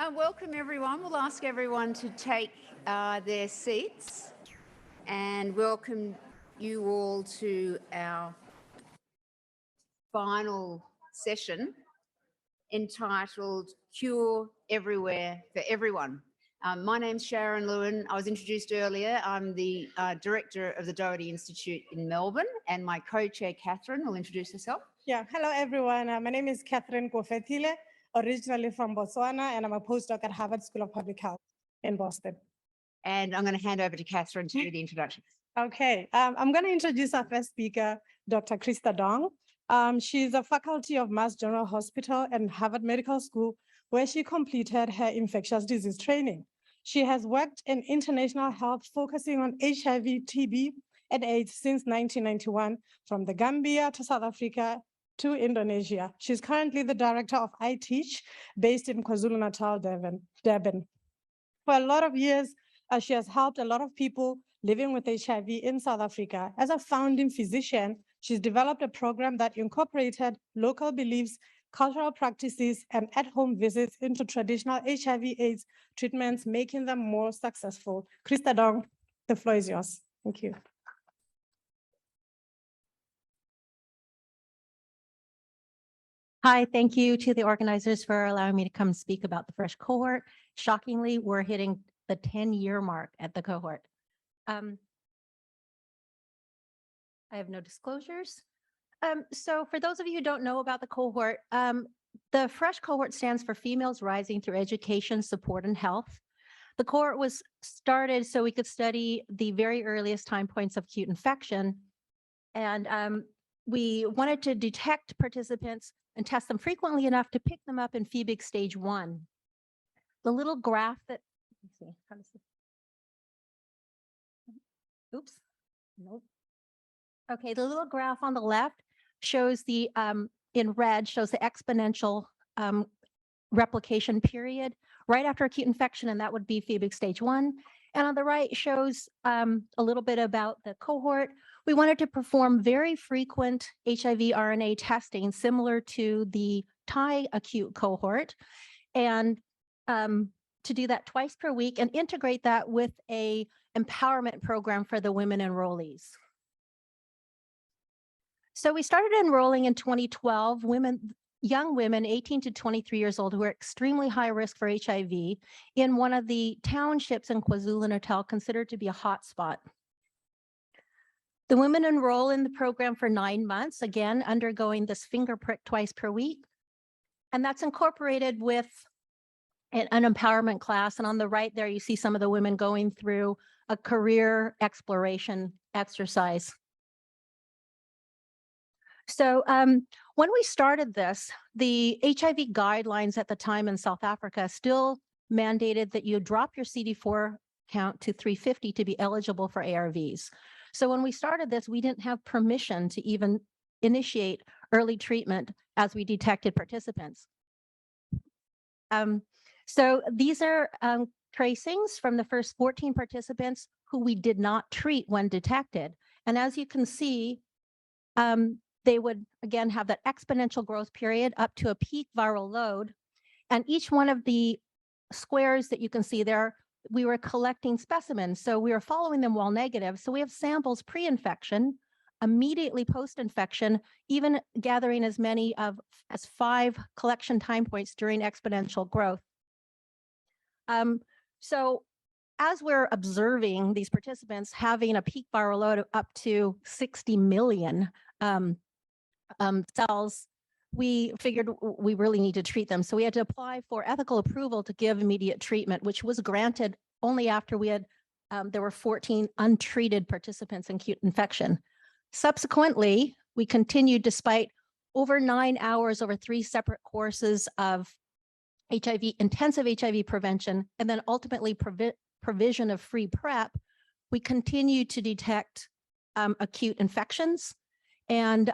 Welcome everyone. We'll ask everyone to take their seats and welcome you all to our final session entitled Cure Everywhere for Everyone. My name's Sharon Lewin. I was introduced earlier. I'm the director of the Doherty Institute in Melbourne, and my co-chair Catherine will introduce herself. Yeah, hello everyone. My name is Catherine Kofetile, originally from Botswana, and I'm a postdoc at Harvard School of Public Health in Boston. And I'm going to hand over to Catherine to do the introduction. Okay, I'm going to introduce our first speaker, Dr. Krista Dong. She's a faculty of Mass General Hospital and Harvard Medical School, where she completed her infectious disease training. She has worked in international health, focusing on HIV, TB, and AIDS since 1991, from the Gambia to South Africa to Indonesia. She's currently the director of iTeach, based in KwaZulu-Natal, Durban. For a lot of years, she has helped a lot of people living with HIV in South Africa. As a founding physician, she's developed a program that incorporated local beliefs, cultural practices, and at-home visits into traditional HIV/AIDS treatments, making them more successful. Krista Dong, the floor is yours. Thank you. Hi, thank you to the organizers for allowing me to come speak about the FRESH cohort. Shockingly, we're hitting the 10-year mark at the cohort. I have no disclosures. So for those of you who don't know about the cohort, the FRESH cohort stands for Females Rising Through Education, Support, and Health. The cohort was started so we could study the very earliest time points of acute infection. And we wanted to detect participants and test them frequently enough to pick them up in phoebic stage 1. The little graph that, let's see, how does this? Oops, nope. Okay, the little graph on the left shows the, in red, shows the exponential replication period right after acute infection, and that would be phoebic stage 1. And on the right shows a little bit about the cohort. We wanted to perform very frequent HIV RNA testing similar to the Thai acute cohort, and to do that twice per week and integrate that with a empowerment program for the women enrollees. So we started enrolling in 2012, young women 18 to 23 years old who are extremely high risk for HIV in one of the townships in KwaZulu-Natal considered to be a hotspot. The women enroll in the program for 9 months, again, undergoing this finger prick twice per week. And that's incorporated with an empowerment class. And on the right there, you see some of the women going through a career exploration exercise. So when we started this, the HIV guidelines at the time in South Africa still mandated that you drop your CD4 count to 350 to be eligible for ARVs. So when we started this, we didn't have permission to even initiate early treatment as we detected participants. So these are tracings from the first 14 participants who we did not treat when detected. And as you can see, they would, again, have that exponential growth period up to a peak viral load. And each one of the squares that you can see there, we were collecting specimens. So we were following them while negative. So we have samples pre-infection, immediately post-infection, even gathering as many as 5 collection time points during exponential growth. So as we're observing these participants having a peak viral load of up to 60 million cells, we figured we really need to treat them. So we had to apply for ethical approval to give immediate treatment, which was granted only after we had, there were 14 untreated participants in acute infection. Subsequently, we continued despite over 9 hours over 3 separate courses of HIV, intensive HIV prevention, and then ultimately provision of free PrEP. We continued to detect acute infections, and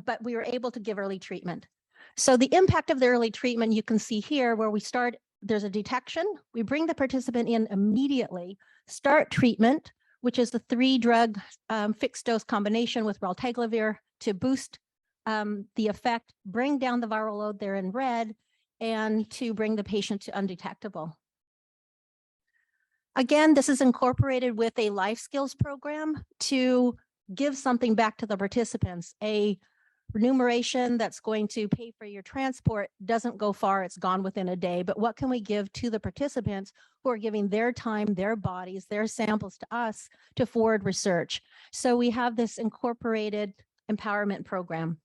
but we were able to give early treatment. So the impact of the early treatment you can see here, where we start, there's a detection, we bring the participant in immediately, start treatment, which is the 3-drug fixed dose combination with raltegravir to boost the effect, bring down the viral load there in red, and to bring the patient to undetectable. Again, this is incorporated with a life skills program to give something back to the participants. A remuneration that's going to pay for your transport doesn't go far, it's gone within a day, but what can we give to the participants who are giving their time, their bodies, their samples to us to forward research? So we have this incorporated empowerment program.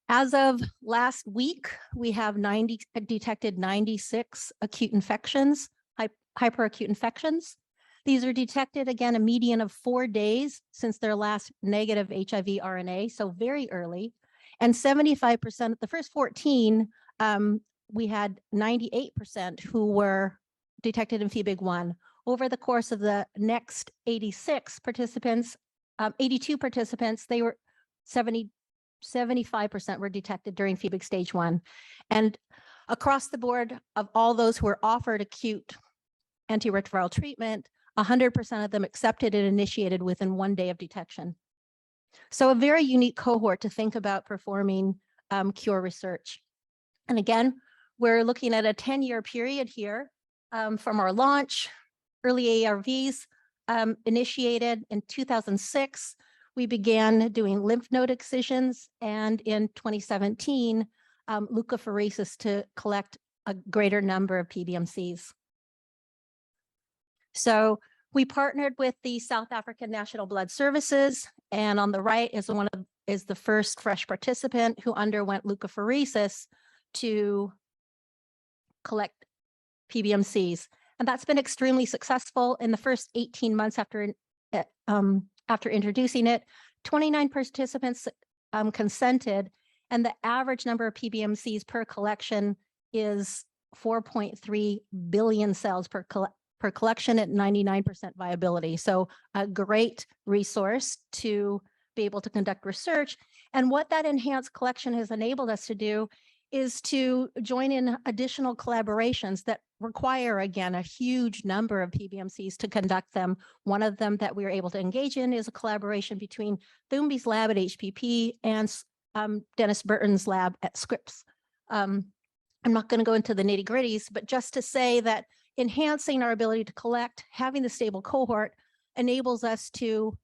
As of last week, we have detected 96 acute infections, hyperacute infections. These are detected, again, a median of 4 days since their last negative HIV RNA, so very early. And 75%, the first 14, we had 98% who were detected in FEBIG1. Over the course of the next 86 participants, 82 participants, they were 75% were detected during FEBIG stage 1. And across the board of all those who were offered acute antiretroviral treatment, 100% of them accepted and initiated within 1 day of detection. So a very unique cohort to think about performing cure research. And again, we're looking at a 10-year period here from our launch. Early ARVs initiated in 2006. We began doing lymph node excisions, and in 2017, leukapheresis to collect a greater number of PBMCs. So we partnered with the South African National Blood Services, and on the right is the first fresh participant who underwent leukapheresis to collect PBMCs. And that's been extremely successful. In the first 18 months after introducing it, 29 participants consented, and the average number of PBMCs per collection is 4.3 billion cells per collection at 99% viability. So a great resource to be able to conduct research. And what that enhanced collection has enabled us to do is to join in additional collaborations that require, again, a huge number of PBMCs to conduct them. One of them that we were able to engage in is a collaboration between Thumbi's lab at HPP and Dennis Burton's lab at Scripps. I'm not going to go into the nitty-gritties, but just to say that enhancing our ability to collect, having the stable cohort enables us to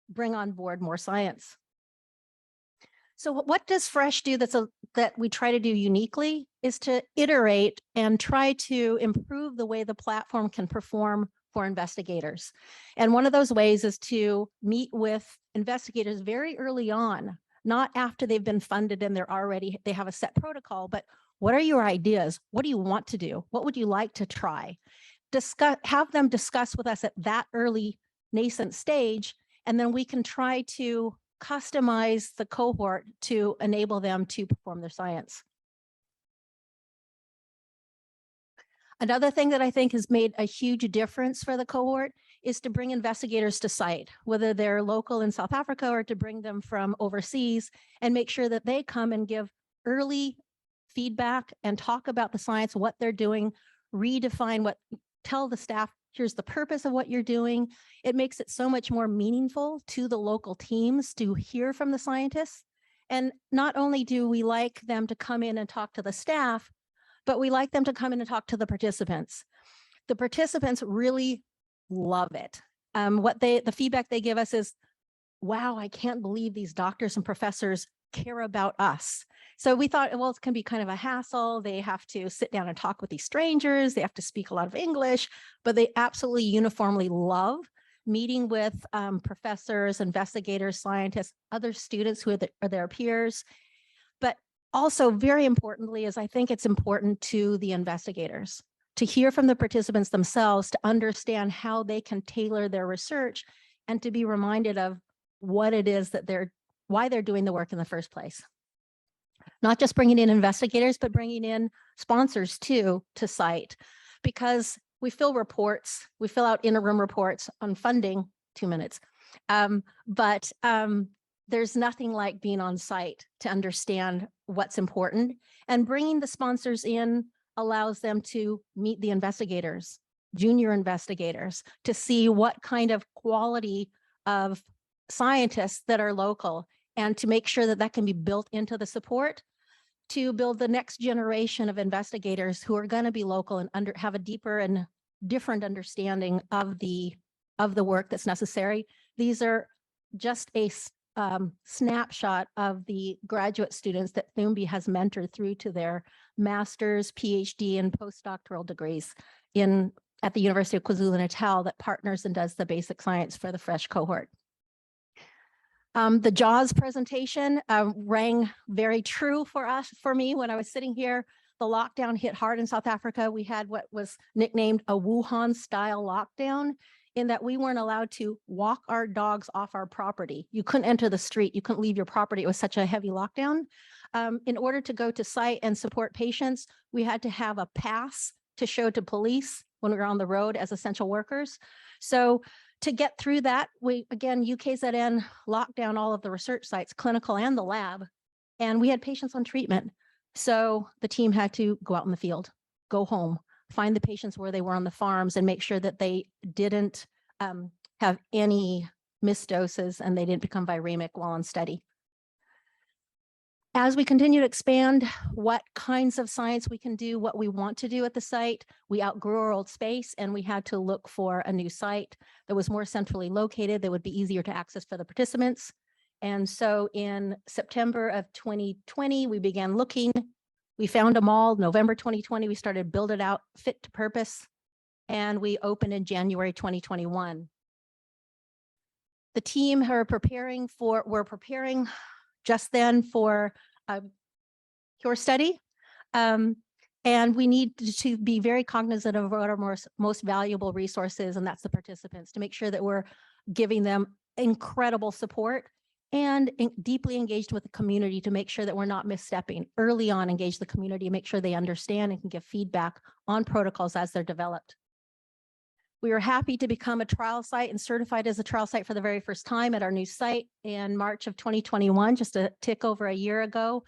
bring on board more science. So what does FRESH do that we try to do uniquely is to iterate and try to improve the way the platform can perform for investigators. And one of those ways is to meet with investigators very early on, not after they've been funded and they have a set protocol, but what are your ideas? What do you want to do? What would you like to try? Have them discuss with us at that early nascent stage, and then we can try to customize the cohort to enable them to perform their science. Another thing that I think has made a huge difference for the cohort is to bring investigators to site, whether they're local in South Africa or to bring them from overseas, and make sure that they come and give early feedback and talk about the science, what they're doing, tell the staff, here's the purpose of what you're doing. It makes it so much more meaningful to the local teams to hear from the scientists. And not only do we like them to come in and talk to the staff, but we like them to come in and talk to the participants. The participants really love it. The feedback they give us is, wow, I can't believe these doctors and professors care about us. So we thought, well, it can be kind of a hassle. They have to sit down and talk with these strangers. They have to speak a lot of English, but they absolutely uniformly love meeting with professors, investigators, scientists, other students who are their peers. But also, very importantly, is I think it's important to the investigators to hear from the participants themselves, to understand how they can tailor their research, and to be reminded of what it is that why they're doing the work in the first place. Not just bringing in investigators, but bringing in sponsors too to site, because we fill out interim reports on funding, 2 minutes. But there's nothing like being on site to understand what's important, and bringing the sponsors in allows them to meet the investigators, junior investigators, to see what kind of quality of scientists that are local, and to make sure that that can be built into the support. to build the next generation of investigators who are going to be local and have a deeper and different understanding of the work that's necessary. These are just a snapshot of the graduate students that Thumbi has mentored through to their master's, PhD, and postdoctoral degrees at the University of KwaZulu-Natal that partners and does the basic science for the fresh cohort. The JAWS presentation rang very true for me when I was sitting here. The lockdown hit hard in South Africa. We had what was nicknamed a Wuhan style lockdown, in that we weren't allowed to walk our dogs off our property. You couldn't enter the street. You couldn't leave your property. It was such a heavy lockdown. In order to go to site and support patients, we had to have a pass to show to police when we were on the road as essential workers. So to get through that, UKZN locked down all of the research sites, clinical and the lab, and we had patients on treatment. So the team had to go out in the field, go home, find the patients where they were on the farms, and make sure that they didn't have any missed doses and they didn't become viremic while on study. As we continue to expand what kinds of science we can do, what we want to do at the site, we outgrew our old space and we had to look for a new site that was more centrally located, that would be easier to access for the participants. And so in September of 2020, we began looking. We found a mall. November 2020, we started build it out fit to purpose, and we opened in January 2021. The team were preparing just then for a Cure study. And we need to be very cognizant of what our most valuable resources, and that's the participants, to make sure that we're giving them incredible support and deeply engaged with the community to make sure that we're not misstepping. Early on, engage the community, make sure they understand and can give feedback on protocols as they're developed. We were happy to become a trial site and certified as a trial site for the very first time at our new site in March of 2021, just a tick over a year ago.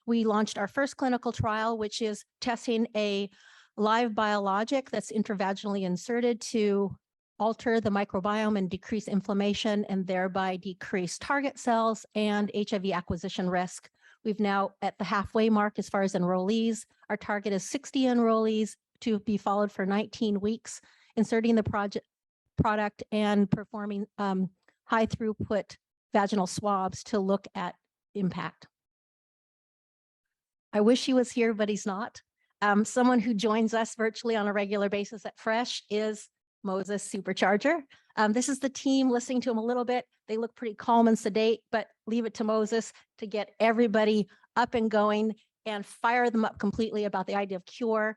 We launched our first clinical trial, which is testing a live biologic that's intravaginally inserted to alter the microbiome and decrease inflammation and thereby decrease target cells and HIV acquisition risk. We've now at the halfway mark as far as enrollees. Our target is 60 enrollees to be followed for 19 weeks, inserting the product and performing high throughput vaginal swabs to look at impact. I wish he was here, but he's not. Someone who joins us virtually on a regular basis at Fresh is Moses Supercharger. This is the team. Listening to him a little bit, they look pretty calm and sedate, but leave it to Moses to get everybody up and going and fire them up completely about the idea of Cure.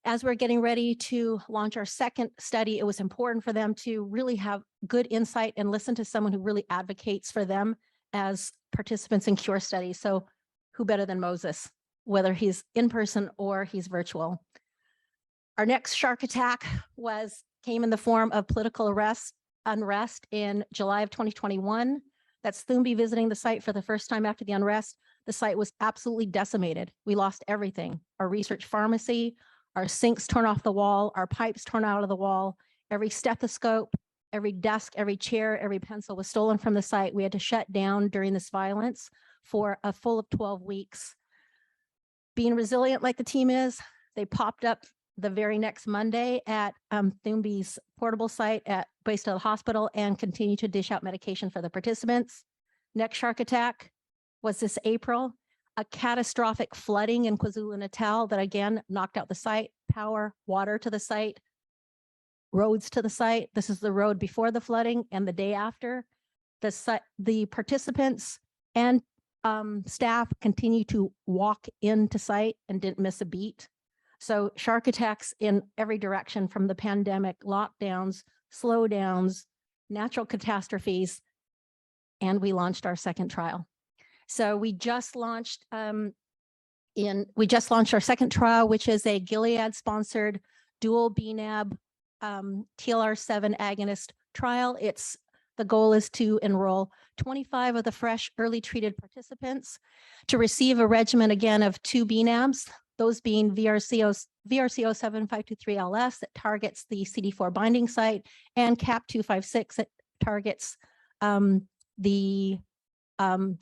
As we're getting ready to launch our second study, it was important for them to really have good insight and listen to someone who really advocates for them as participants in Cure studies. So who better than Moses, whether he's in person or he's virtual. Our next shark attack came in the form of political unrest in July of 2021. That's Thumbi visiting the site for the first time after the unrest. The site was absolutely decimated. We lost everything. Our research pharmacy, our sinks torn off the wall, our pipes torn out of the wall, every stethoscope, every desk, every chair, every pencil was stolen from the site. We had to shut down during this violence for a full of 12 weeks. Being resilient like the team is, they popped up the very next Monday at Thumbi's portable site based at the hospital and continue to dish out medication for the participants. Next shark attack was this April, a catastrophic flooding in KwaZulu-Natal that again knocked out the site, power, water to the site, roads to the site. This is the road before the flooding and the day after. The participants and staff continue to walk into site and didn't miss a beat. So shark attacks in every direction from the pandemic, lockdowns, slowdowns, natural catastrophes, and we launched our second trial. So we just launched our second trial, which is a Gilead-sponsored dual BNAB TLR7 agonist trial. The goal is to enroll 25 of the fresh early treated participants to receive a regimen again of 2 BNABs, those being VRC07523LS that targets the CD4 binding site and CAP256 that targets the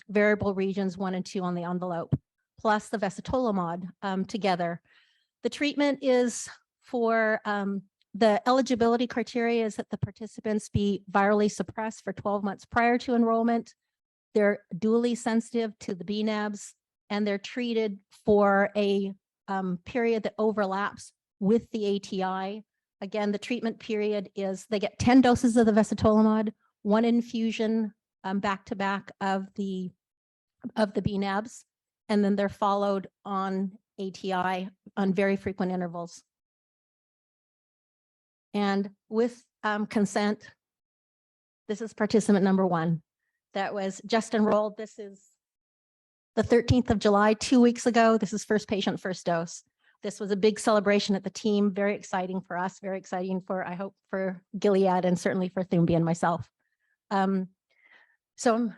variable regions 1 and 2 on the envelope, plus the vesitolamod together. The treatment is for the eligibility criteria is that the participants be virally suppressed for 12 months prior to enrollment. They're dually sensitive to the BNABs, and they're treated for a period that overlaps with the ATI. Again, the treatment period is they get 10 doses of the vesitolamod, 1 infusion back to back of the BNABs, and then they're followed on ATI on very frequent intervals. And with consent, this is participant number 1 that was just enrolled. This is the 13th of July, 2 weeks ago. This is first patient, first dose. This was a big celebration at the team, very exciting for us, very exciting for, I hope, for Gilead and certainly for Thumbi and myself. So I'm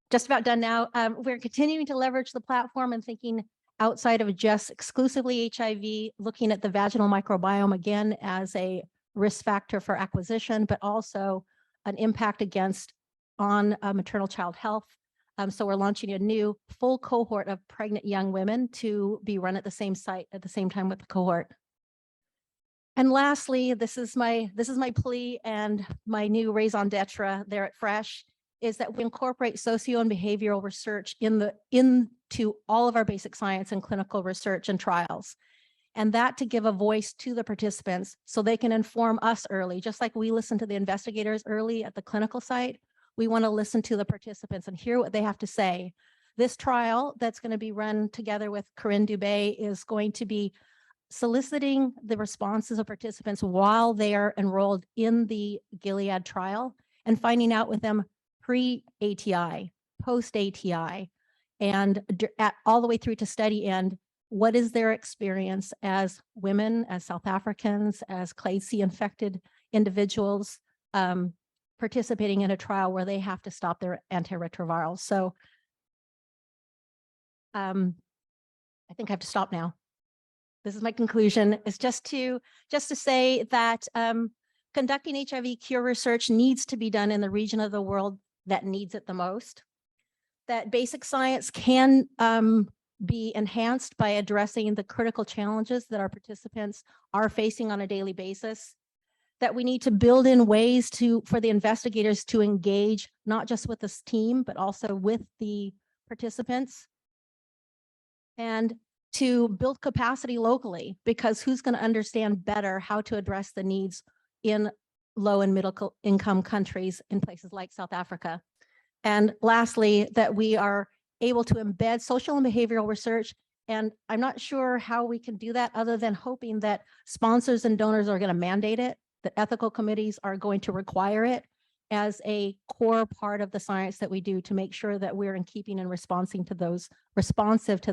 just about done now. We're continuing to leverage the platform and thinking outside of just exclusively HIV, looking at the vaginal microbiome again as a risk factor for acquisition, but also an impact on maternal child health. So we're launching a new full cohort of pregnant young women to be run at the same site at the same time with the cohort. And lastly, this is my plea and my new raison d'etre there at Fresh is that we incorporate socio and behavioral research into all of our basic science and clinical research and trials. And that to give a voice to the participants so they can inform us early, just like we listen to the investigators early at the clinical site. We want to listen to the participants and hear what they have to say. This trial that's going to be run together with Corinne Dubé is going to be soliciting the responses of participants while they are enrolled in the Gilead trial and finding out with them pre-ATI, post-ATI, and all the way through to study end, what is their experience as women, as South Africans, as Clade C infected individuals, participating in a trial where they have to stop their antiretrovirals. So I think I have to stop now. This is my conclusion. It's just to say that conducting HIV cure research needs to be done in the region of the world that needs it the most. That basic science can be enhanced by addressing the critical challenges that our participants are facing on a daily basis. That we need to build in ways for the investigators to engage not just with this team, but also with the participants. And to build capacity locally, because who's going to understand better how to address the needs in low and middle income countries in places like South Africa. And lastly, that we are able to embed social and behavioral research. And I'm not sure how we can do that other than hoping that sponsors and donors are going to mandate it, that ethical committees are going to require it as a core part of the science that we do to make sure that we're in keeping and responsive to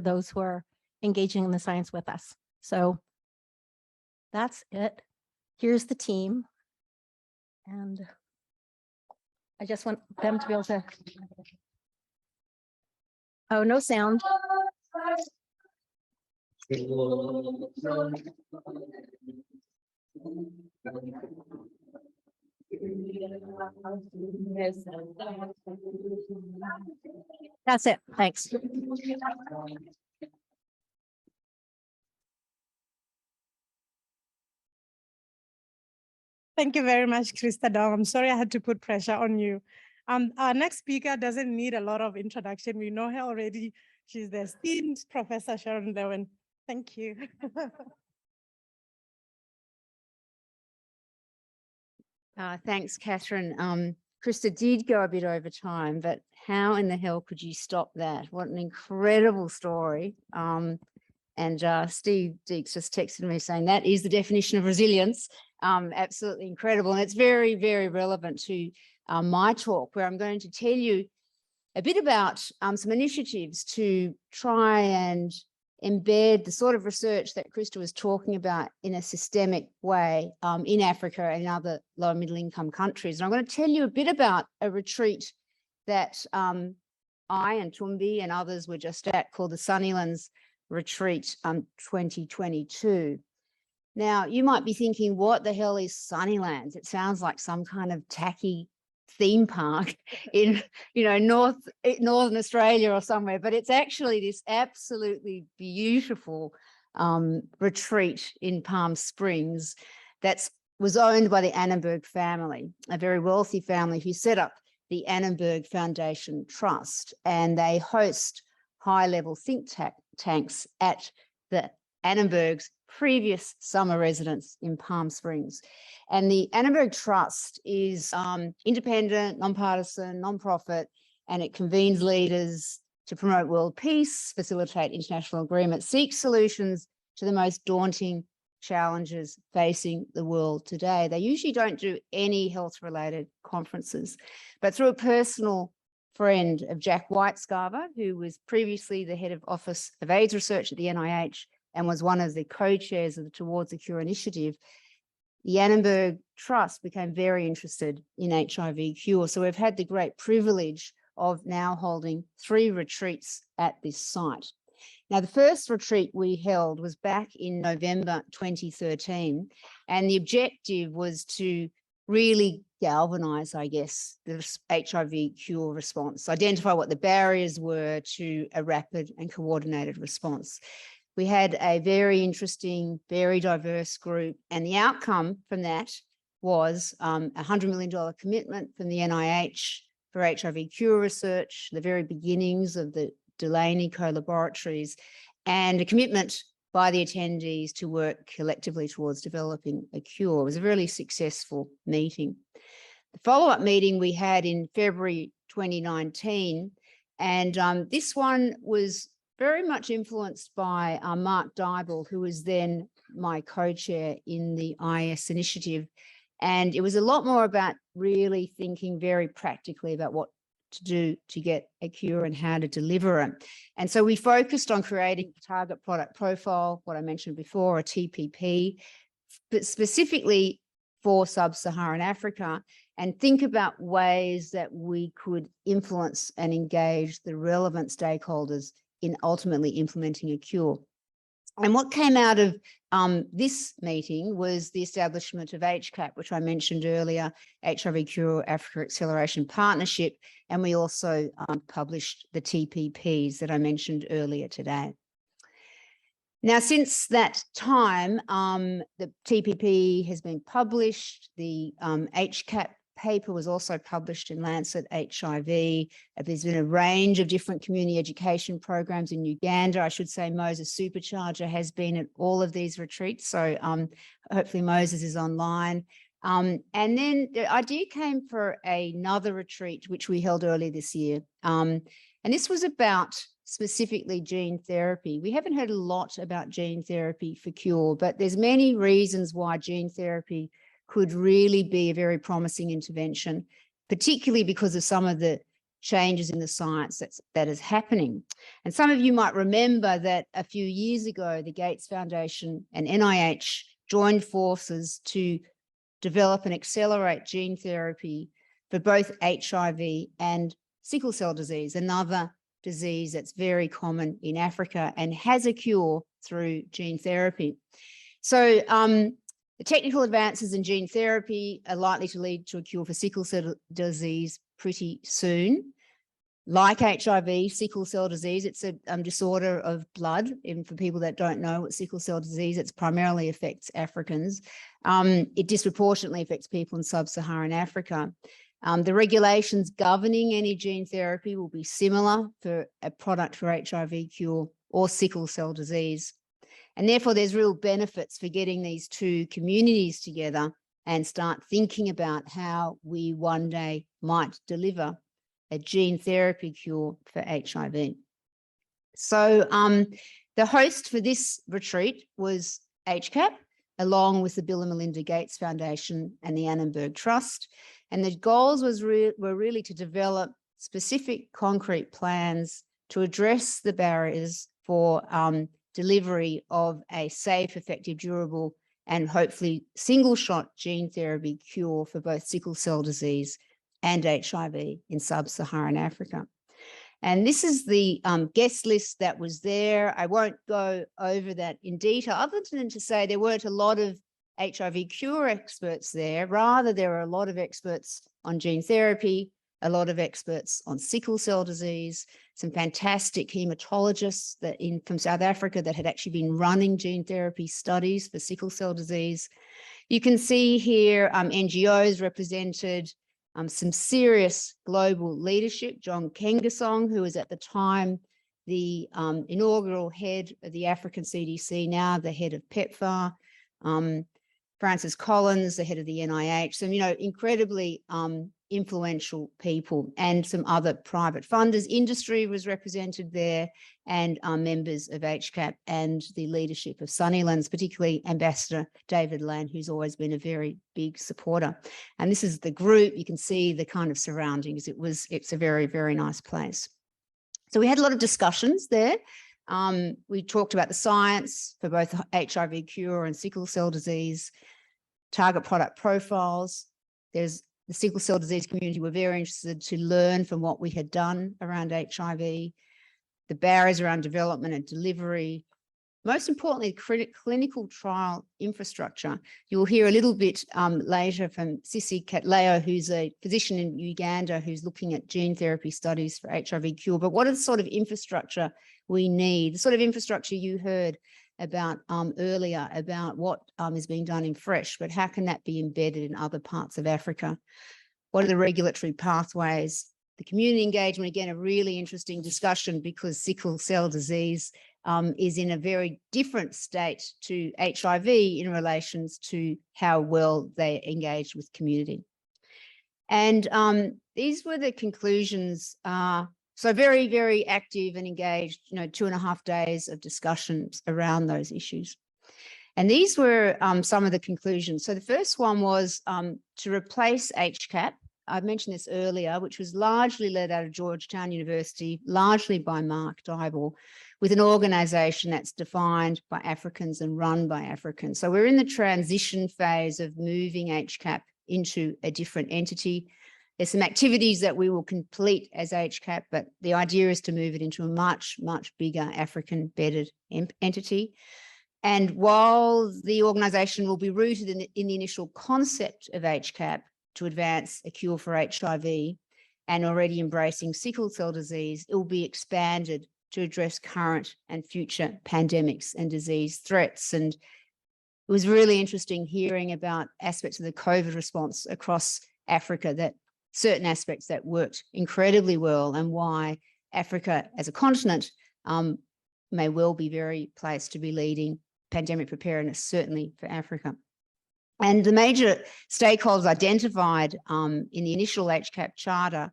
those who are engaging in the science with us. So that's it. Here's the team. And I just want them to be able to, oh, no sound. That's it. Thanks. Thank you very much, Krista Dong. I'm sorry I had to put pressure on you. Our next speaker doesn't need a lot of introduction. We know her already. She's the esteemed Professor Sharon Lewin. Thank you. Thanks, Catherine. Krista did go a bit over time, but how in the hell could you stop that? What an incredible story. And Steve Deeks just texted me saying that is the definition of resilience. Absolutely incredible. And it's very, very relevant to my talk, where I'm going to tell you a bit about some initiatives to try and embed the sort of research that Krista was talking about in a systemic way in Africa and other low and middle income countries. And I'm going to tell you a bit about a retreat that I and Thumbi and others were just at, called the Sunnylands Retreat 2022. Now, you might be thinking, what the hell is Sunnylands? It sounds like some kind of tacky theme park in, Northern Australia or somewhere, but it's actually this absolutely beautiful retreat in Palm Springs that was owned by the Annenberg family, a very wealthy family who set up the Annenberg Foundation Trust, and they host high-level think tanks at the Annenberg's previous summer residence in Palm Springs. And the Annenberg Trust is independent, nonpartisan, nonprofit, and it convenes leaders to promote world peace, facilitate international agreement, seek solutions to the most daunting challenges facing the world today. They usually don't do any health-related conferences, but through a personal friend of Jack Whitescarver, who was previously the head of Office of AIDS Research at the NIH and was one of the co-chairs of the Towards a Cure initiative, the Annenberg Trust became very interested in HIV Cure. So we've had the great privilege of now holding 3 retreats at this site. Now, the first retreat we held was back in November 2013, and the objective was to really galvanise, I guess, the HIV Cure response, identify what the barriers were to a rapid and coordinated response. We had a very interesting, very diverse group, and the outcome from that was a $100 million commitment from the NIH for HIV Cure research, the very beginnings of the Delaney co-laboratories, and a commitment by the attendees to work collectively towards developing a cure. It was a really successful meeting. The follow-up meeting we had in February 2019, and this one was very much influenced by Mark Dybel, who was then my co-chair in the IS initiative. And it was a lot more about really thinking very practically about what to do to get a cure and how to deliver it. And so we focused on creating a target product profile, what I mentioned before, a TPP, but specifically for sub-Saharan Africa, and think about ways that we could influence and engage the relevant stakeholders in ultimately implementing a cure. And what came out of this meeting was the establishment of HCAP, which I mentioned earlier, HIV Cure Africa Acceleration Partnership, and we also published the TPPs that I mentioned earlier today. Now, since that time, the TPP has been published, the HCAP paper was also published in Lancet HIV. There's been a range of different community education programs in Uganda. I should say Moses Supercharger has been at all of these retreats, so hopefully Moses is online. And then the idea came for another retreat, which we held earlier this year. And this was about specifically gene therapy. We haven't heard a lot about gene therapy for cure, but there's many reasons why gene therapy could really be a very promising intervention, particularly because of some of the changes in the science that is happening. And some of you might remember that a few years ago, the Gates Foundation and NIH joined forces to develop and accelerate gene therapy for both HIV and sickle cell disease, another disease that's very common in Africa and has a cure through gene therapy. So the technical advances in gene therapy are likely to lead to a cure for sickle cell disease pretty soon. Like HIV, sickle cell disease, it's a disorder of blood. And for people that don't know what sickle cell disease, it primarily affects Africans. It disproportionately affects people in sub-Saharan Africa. The regulations governing any gene therapy will be similar for a product for HIV cure or sickle cell disease. And therefore, there's real benefits for getting these two communities together and start thinking about how we one day might deliver a gene therapy cure for HIV. So the host for this retreat was HCAP, along with the Bill and Melinda Gates Foundation and the Annenberg Trust. And the goals were really to develop specific concrete plans to address the barriers for delivery of a safe, effective, durable, and hopefully single-shot gene therapy cure for both sickle cell disease and HIV in sub-Saharan Africa. And this is the guest list that was there. I won't go over that in detail, other than to say there weren't a lot of HIV cure experts there. Rather, there are a lot of experts on gene therapy, a lot of experts on sickle cell disease, some fantastic hematologists from South Africa that had actually been running gene therapy studies for sickle cell disease. You can see here NGOs represented, some serious global leadership. John Kengasong, who was at the time the inaugural head of the African CDC, now the head of PEPFAR, Francis Collins, the head of the NIH, some, incredibly influential people, and some other private funders. Industry was represented there, and members of HCAP and the leadership of Sunnylands, particularly Ambassador David Land, who's always been a very big supporter. And this is the group. You can see the kind of surroundings. It's a very, very nice place. So we had a lot of discussions there. We talked about the science for both HIV Cure and sickle cell disease, target product profiles. The sickle cell disease community were very interested to learn from what we had done around HIV, the barriers around development and delivery, most importantly, clinical trial infrastructure. You'll hear a little bit later from Sisi Katleo, who's a physician in Uganda who's looking at gene therapy studies for HIV Cure. But what are the sort of infrastructure we need? The sort of infrastructure you heard about earlier, about what is being done in FRESH, but how can that be embedded in other parts of Africa? What are the regulatory pathways? The community engagement, again, a really interesting discussion, because sickle cell disease is in a very different state to HIV in relations to how well they engage with community. And these were the conclusions. So very, very active and engaged, 2.5 days of discussions around those issues. And these were some of the conclusions. So the first one was to replace HCAP. I mentioned this earlier, which was largely led out of Georgetown University, largely by Mark Dybel, with an organisation that's defined by Africans and run by Africans. So we're in the transition phase of moving HCAP into a different entity. There's some activities that we will complete as HCAP, but the idea is to move it into a much, much bigger African-bedded entity. And while the organisation will be rooted in the initial concept of HCAP to advance a cure for HIV and already embracing sickle cell disease, it will be expanded to address current and future pandemics and disease threats. And it was really interesting hearing about aspects of the COVID response across Africa, that certain aspects that worked incredibly well, and why Africa as a continent may well be very placed to be leading pandemic preparedness, certainly for Africa. And the major stakeholders identified in the initial HCAP charter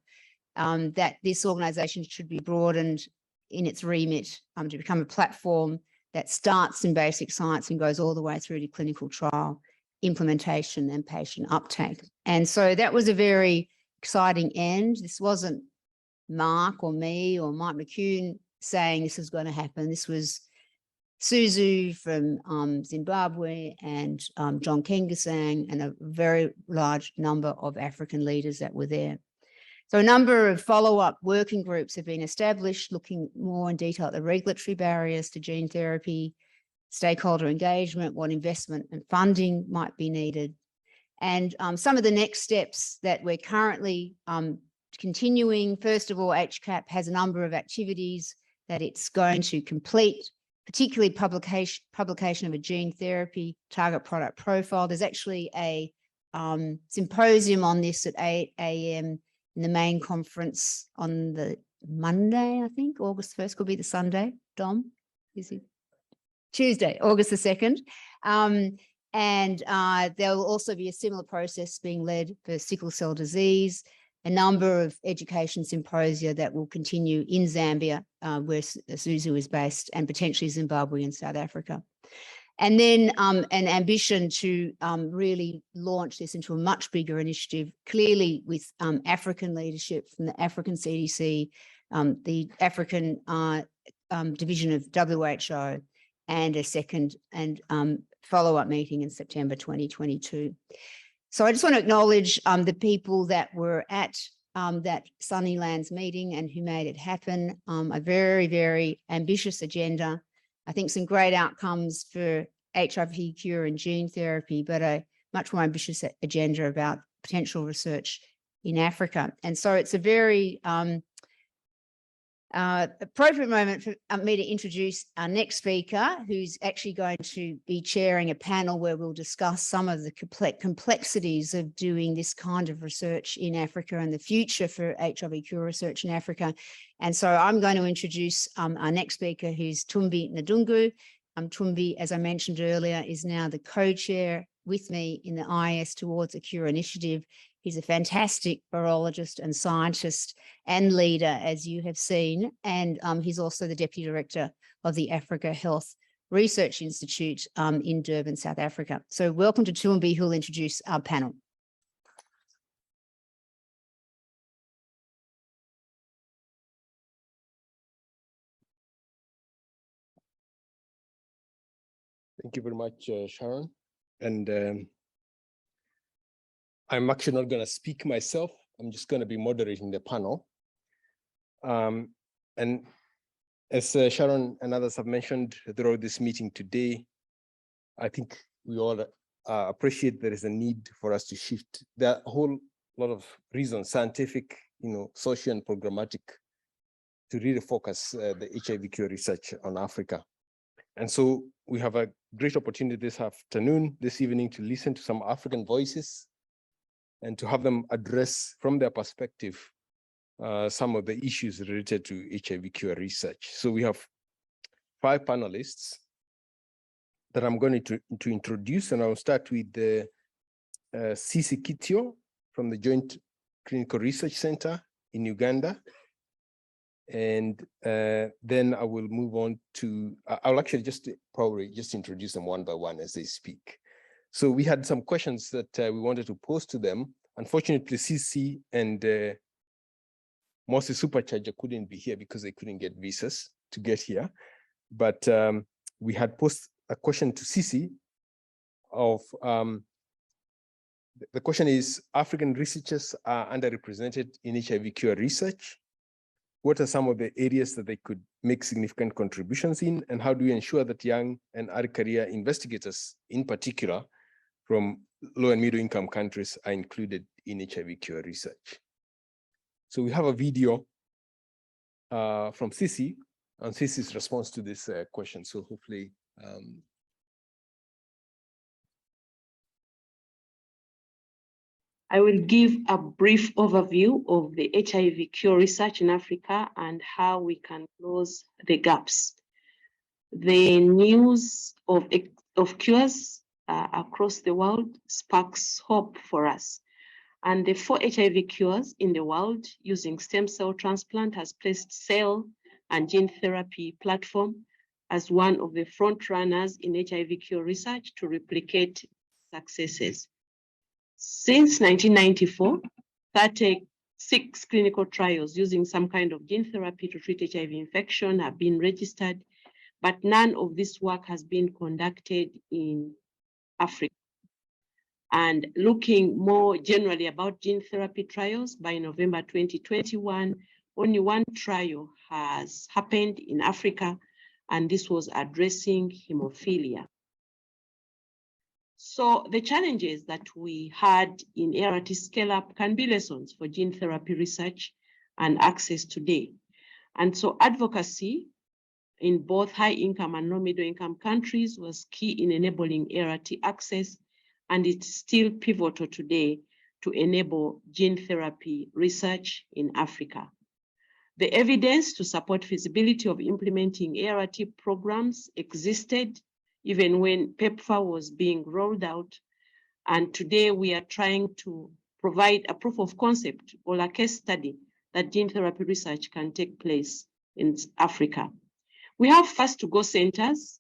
that this organisation should be broadened in its remit to become a platform that starts in basic science and goes all the way through to clinical trial implementation and patient uptake. And so that was a very exciting end. This wasn't Mark or me or Mike McCune saying this was going to happen. This was Suzu from Zimbabwe and John Kengasong and a very large number of African leaders that were there. So a number of follow-up working groups have been established, looking more in detail at the regulatory barriers to gene therapy, stakeholder engagement, what investment and funding might be needed. And some of the next steps that we're currently continuing. First of all, HCAP has a number of activities that it's going to complete, particularly publication of a gene therapy target product profile. There's actually a symposium on this at 8 a.m. in the main conference on the Monday, I think, August 1st, could be the Sunday. Dom, is it? Tuesday, August the 2nd. And there will also be a similar process being led for sickle cell disease, a number of education symposia that will continue in Zambia, where Suzu is based, and potentially Zimbabwe and South Africa. And then an ambition to really launch this into a much bigger initiative, clearly with African leadership from the African CDC, the African division of WHO, and a second and follow-up meeting in September 2022. So I just want to acknowledge the people that were at that Sunnylands meeting and who made it happen. A very, very ambitious agenda. I think some great outcomes for HIV cure and gene therapy, but a much more ambitious agenda about potential research in Africa. And so it's a very appropriate moment for me to introduce our next speaker, who's actually going to be chairing a panel where we'll discuss some of the complexities of doing this kind of research in Africa and the future for HIV cure research in Africa. And so I'm going to introduce our next speaker, who's Tumbi Ndungu. Tumbi, as I mentioned earlier, is now the co-chair with me in the IS Towards a Cure initiative. He's a fantastic virologist and scientist and leader, as you have seen. And he's also the Deputy Director of the Africa Health Research Institute in Durban, South Africa. So welcome to Tumbi, who'll introduce our panel. Thank you very much, Sharon. And I'm actually not going to speak myself. I'm just going to be moderating the panel. And as Sharon and others have mentioned throughout this meeting today, I think we all appreciate there is a need for us to shift. There are a whole lot of reasons, scientific, social and programmatic, to really focus the HIV cure research on Africa. And so we have a great opportunity this evening, to listen to some African voices and to have them address from their perspective some of the issues related to HIV cure research. So we have 5 panelists that I'm going to introduce, and I'll start with the Sisi Kitio from the Joint Clinical Research Center in Uganda. And then I will move on to, I'll actually probably introduce them one by one as they speak. So we had some questions that we wanted to pose to them. Unfortunately, Sisi and Moses Supercharger couldn't be here because they couldn't get visas to get here. But we had posed a question to Sisi of, the question is, African researchers are underrepresented in HIV cure research. What are some of the areas that they could make significant contributions in? And how do we ensure that young and early career investigators, in particular, from low and middle income countries, are included in HIV cure research? So we have a video from Sisi on Sisi's response to this question. So hopefully, I will give a brief overview of the HIV cure research in Africa and how we can close the gaps. The news of cures across the world sparks hope for us. And the 4 HIV cures in the world using stem cell transplant has placed cell and gene therapy platform as one of the front runners in HIV cure research to replicate successes. Since 1994, 36 clinical trials using some kind of gene therapy to treat HIV infection have been registered, but none of this work has been conducted in Africa. And looking more generally about gene therapy trials, by November 2021, only 1 trial has happened in Africa, and this was addressing hemophilia. So the challenges that we had in ART scale-up can be lessons for gene therapy research and access today. And so advocacy in both high-income and low-middle-income countries was key in enabling ART access, and it's still pivotal today to enable gene therapy research in Africa. The evidence to support feasibility of implementing ART programs existed even when PEPFAR was being rolled out. And today we are trying to provide a proof of concept or a case study that gene therapy research can take place in Africa. We have first-to-go centers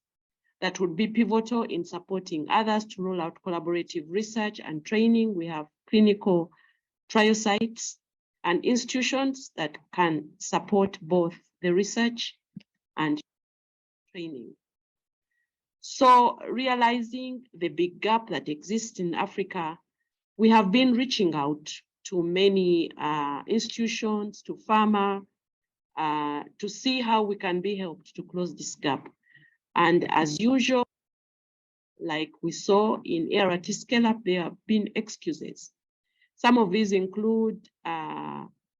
that would be pivotal in supporting others to roll out collaborative research and training. We have clinical trial sites and institutions that can support both the research and training. So realizing the big gap that exists in Africa, we have been reaching out to many institutions, to pharma, to see how we can be helped to close this gap. And as usual, like we saw in ART scale-up, there have been excuses. Some of these include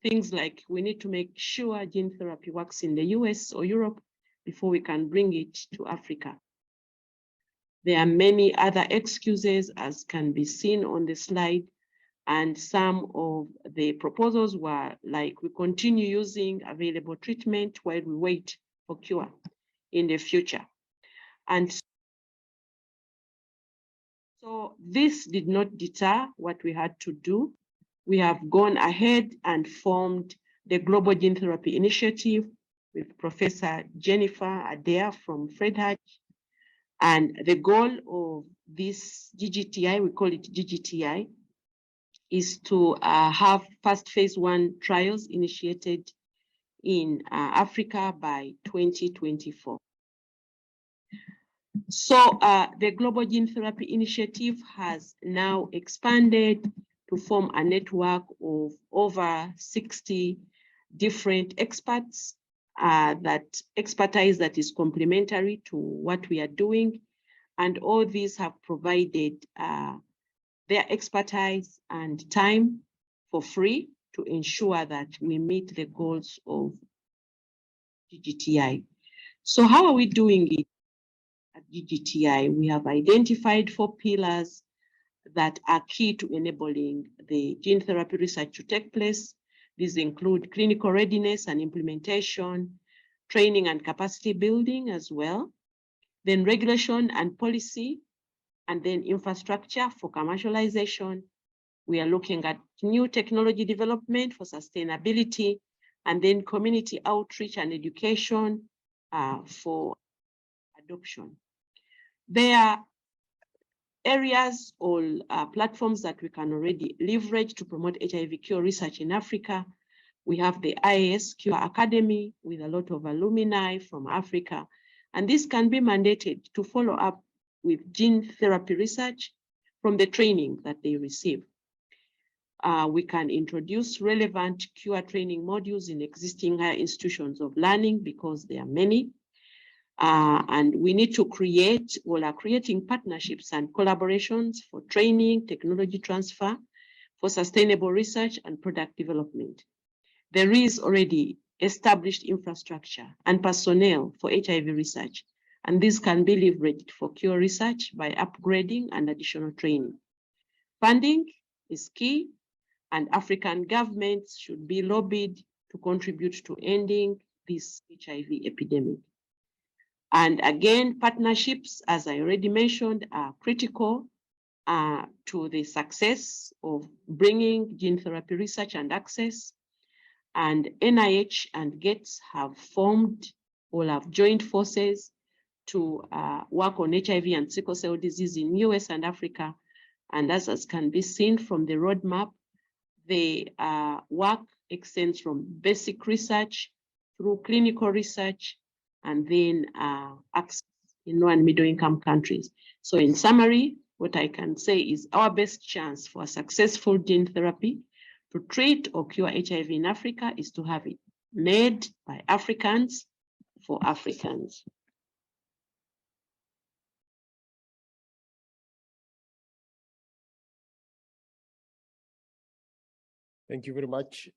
things like we need to make sure gene therapy works in the US or Europe before we can bring it to Africa. There are many other excuses, as can be seen on the slide, and some of the proposals were like we continue using available treatment while we wait for cure in the future. And so this did not deter what we had to do. We have gone ahead and formed the Global Gene Therapy Initiative with Professor Jennifer Adair from Fred Hutch. And the goal of this GGTI, we call it GGTI, is to have first phase 1 trials initiated in Africa by 2024. So the Global Gene Therapy Initiative has now expanded to form a network of over 60 different experts, that expertise that is complementary to what we are doing. And all these have provided their expertise and time for free to ensure that we meet the goals of GGTI. So how are we doing it at GGTI? We have identified 4 pillars that are key to enabling the gene therapy research to take place. These include clinical readiness and implementation, training and capacity building as well, then regulation and policy, and then infrastructure for commercialization. We are looking at new technology development for sustainability, and then community outreach and education for adoption. There are areas or platforms that we can already leverage to promote HIV cure research in Africa. We have the IAS Cure Academy with a lot of alumni from Africa, and this can be mandated to follow up with gene therapy research from the training that they receive. We can introduce relevant cure training modules in existing higher institutions of learning because there are many. And we need to create, or are creating partnerships and collaborations for training, technology transfer, for sustainable research and product development. There is already established infrastructure and personnel for HIV research, and this can be leveraged for cure research by upgrading and additional training. Funding is key, and African governments should be lobbied to contribute to ending this HIV epidemic. And again, partnerships, as I already mentioned, are critical to the success of bringing gene therapy research and access. And NIH and Gates have formed or have joined forces to work on HIV and sickle cell disease in US and Africa. And as can be seen from the roadmap, the work extends from basic research through clinical research, and then access in low and middle income countries. So in summary, what I can say is our best chance for a successful gene therapy to treat or cure HIV in Africa is to have it made by Africans for Africans. Thank you very much.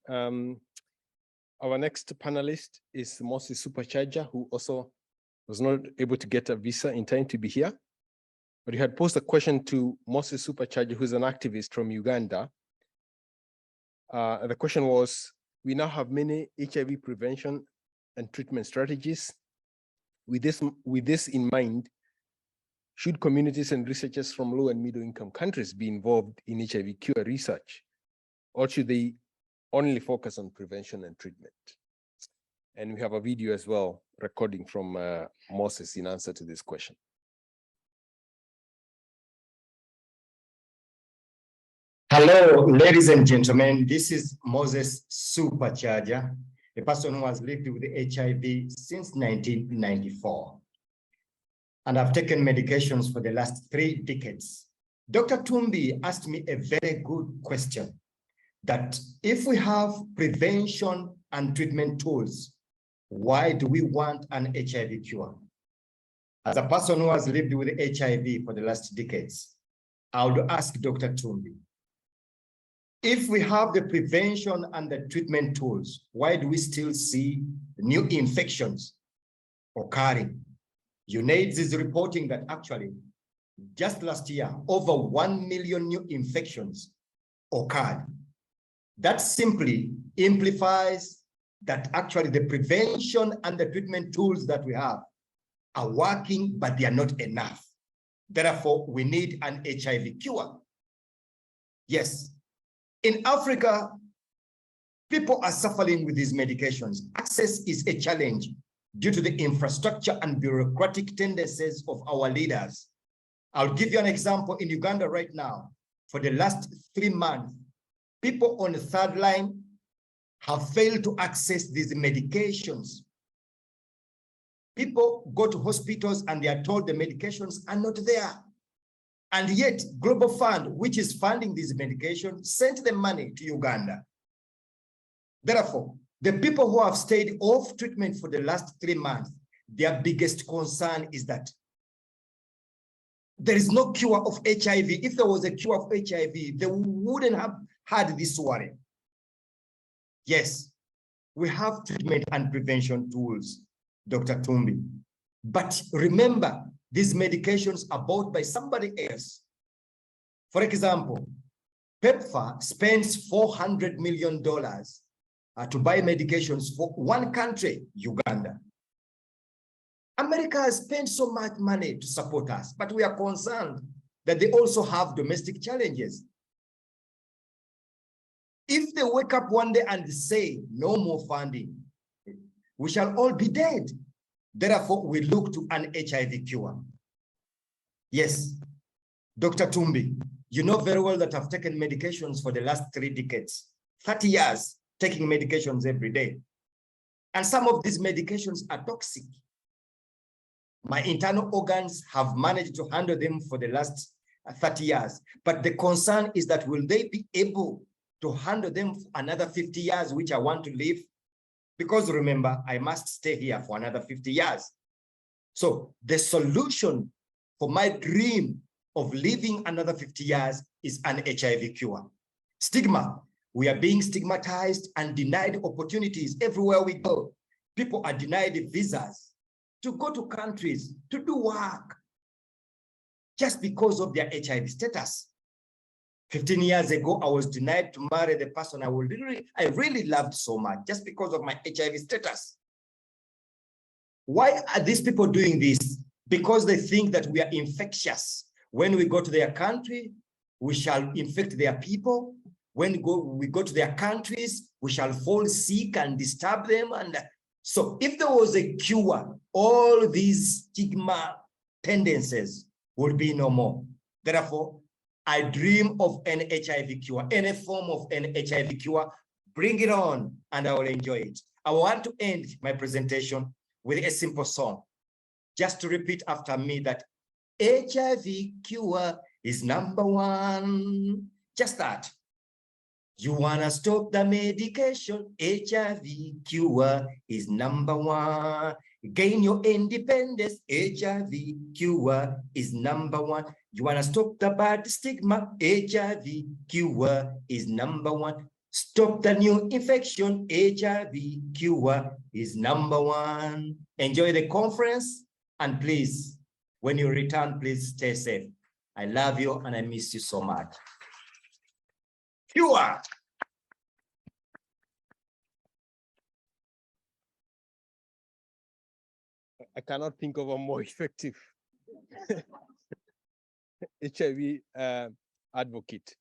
Our next panelist is Moses Supercharger, who also was not able to get a visa in time to be here. But you had posed a question to Moses Supercharger, who's an activist from Uganda. The question was, we now have many HIV prevention and treatment strategies. With this in mind, should communities and researchers from low and middle income countries be involved in HIV cure research? Or should they only focus on prevention and treatment? And we have a video as well, recording from Moses in answer to this question. Hello, ladies and gentlemen. This is Moses Supercharger, a person who has lived with HIV since 1994. And I've taken medications for the last 3 decades. Dr. Tumbi asked me a very good question, that if we have prevention and treatment tools, why do we want an HIV cure? As a person who has lived with HIV for the last decades, I would ask Dr. Tumbi, If we have the prevention and the treatment tools, why do we still see new infections occurring? UNAIDS is reporting that actually, just last year, over 1 million new infections occurred. That simply amplifies that actually the prevention and the treatment tools that we have are working, but they are not enough. Therefore, we need an HIV cure. Yes, in Africa, people are suffering with these medications. Access is a challenge due to the infrastructure and bureaucratic tendencies of our leaders. I'll give you an example. In Uganda right now, for the last 3 months, people on the third line have failed to access these medications. People go to hospitals and they are told the medications are not there. And yet Global Fund, which is funding these medications, sent the money to Uganda. Therefore, the people who have stayed off treatment for the last 3 months, their biggest concern is that there is no cure of HIV. If there was a cure of HIV, they wouldn't have had this worry. Yes, we have treatment and prevention tools, Dr. Tumbi. But remember, these medications are bought by somebody else. For example, PEPFAR spends $400 million to buy medications for one country, Uganda. America has spent so much money to support us, but we are concerned that they also have domestic challenges. If they wake up one day and say, no more funding, we shall all be dead. Therefore, we look to an HIV cure. Yes, Dr. Tumbi, you know very well that I've taken medications for the last 3 decades, 30 years, taking medications every day. And some of these medications are toxic. My internal organs have managed to handle them for the last 30 years. But the concern is that will they be able to handle them for another 50 years, which I want to live? Because remember, I must stay here for another 50 years. So the solution for my dream of living another 50 years is an HIV cure. Stigma. We are being stigmatized and denied opportunities everywhere we go. People are denied visas to go to countries, to do work, just because of their HIV status. 15 years ago, I was denied to marry the person I really loved so much, just because of my HIV status. Why are these people doing this? Because they think that we are infectious. When we go to their country, we shall infect their people. When we go to their countries, we shall fall sick and disturb them. And so if there was a cure, all these stigma tendencies would be no more. Therefore, I dream of an HIV cure, any form of an HIV cure, bring it on and I will enjoy it. I want to end my presentation with a simple song, just to repeat after me that HIV cure is #1. Just that. You wanna stop the medication, HIV cure is #1. Gain your independence, HIV cure is #1. You wanna stop the bad stigma, HIV cure is #1. Stop the new infection, HIV cure is #1. Enjoy the conference, and please, when you return, please stay safe. I love you and I miss you so much. Cure. I cannot think of a more effective HIV advocate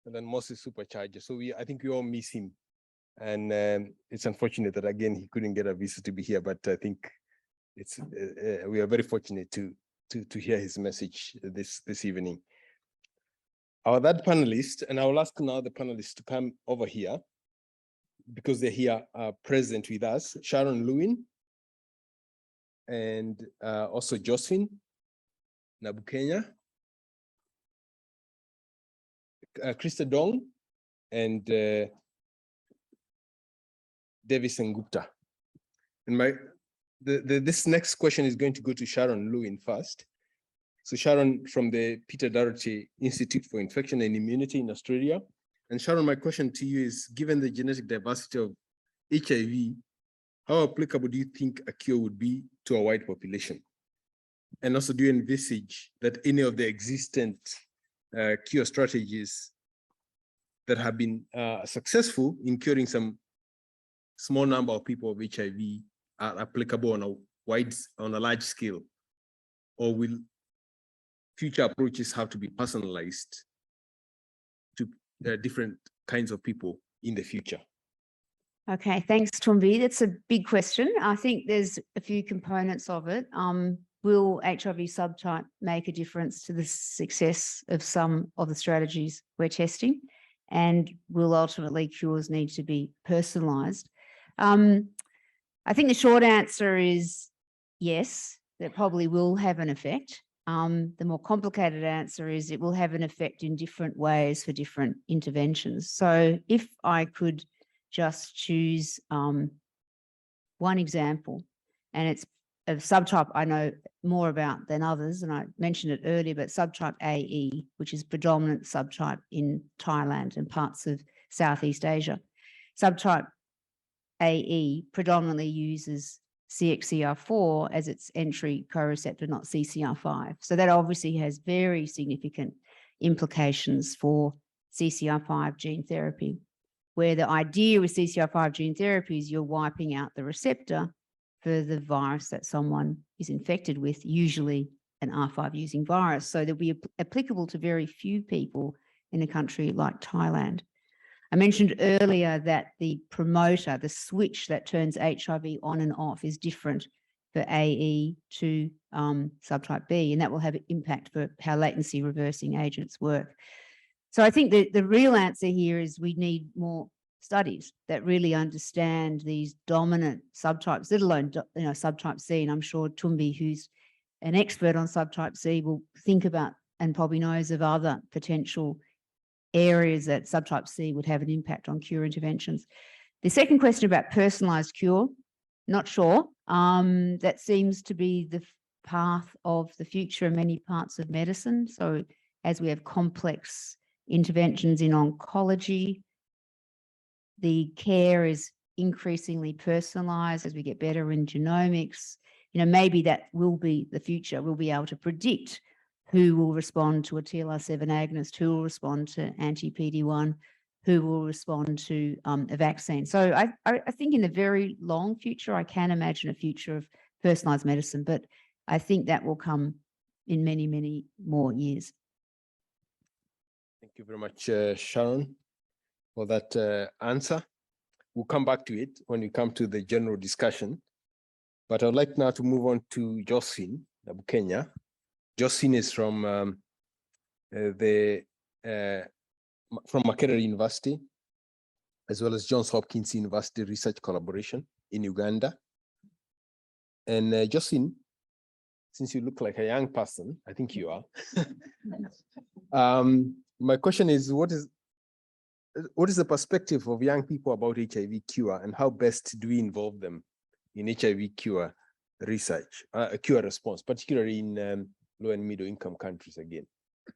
than Moses Supercharger. So I think we all miss him. And it's unfortunate that, again, he couldn't get a visa to be here, but I think it's we are very fortunate to hear his message this evening. Our third panelist, and I will ask now the panelists to come over here because they're here present with us, Sharon Lewin, and also Josephine Nabukenya, Krista Dong, and Davis and Gupta. And this next question is going to go to Sharon Lewin first. So Sharon, from the Peter Doherty Institute for Infection and Immunity in Australia, And Sharon, my question to you is, given the genetic diversity of HIV, how applicable do you think a cure would be to a wide population? And also, do you envisage that any of the existent cure strategies that have been successful in curing some small number of people of HIV are applicable on a large scale? Or will future approaches have to be personalized to different kinds of people in the future? Okay, thanks, Tumbi. That's a big question. I think there's a few components of it. Will HIV subtype make a difference to the success of some of the strategies we're testing? And will ultimately cures need to be personalised? I think the short answer is yes, that probably will have an effect. The more complicated answer is it will have an effect in different ways for different interventions. So if I could just choose one example, and it's a subtype I know more about than others, and I mentioned it earlier, but subtype AE, which is predominant subtype in Thailand and parts of Southeast Asia. Subtype AE predominantly uses CXCR4 as its entry co-receptor, not CCR5. So that obviously has very significant implications for CCR5 gene therapy, where the idea with CCR5 gene therapy is you're wiping out the receptor for the virus that someone is infected with, usually an R5 using virus. So they'll be applicable to very few people in a country like Thailand. I mentioned earlier that the promoter, the switch that turns HIV on and off, is different for AE to subtype B, and that will have an impact for how latency reversing agents work. So I think the real answer here is we need more studies that really understand these dominant subtypes, let alone subtype C. And I'm sure Tumbi, who's an expert on subtype C, will think about and probably knows of other potential areas that subtype C would have an impact on cure interventions. The second question about personalised cure, not sure. That seems to be the path of the future in many parts of medicine. So as we have complex interventions in oncology, the care is increasingly personalised as we get better in genomics. Maybe that will be the future. We'll be able to predict who will respond to a TLR7 agonist, who will respond to anti-PD-1, who will respond to a vaccine. So I think in the very long future, I can imagine a future of personalised medicine, but I think that will come in many, many more years. Thank you very much, Sharon, for that answer. We'll come back to it when we come to the general discussion. But I'd like now to move on to Josephine Kenya. Josephine is from Makerere University, as well as Johns Hopkins University Research Collaboration in Uganda. And Josephine, since you look like a young person, I think you are. My question is, what is the perspective of young people about HIV cure, and how best do we involve them in HIV cure research, cure response, particularly in low and middle income countries again?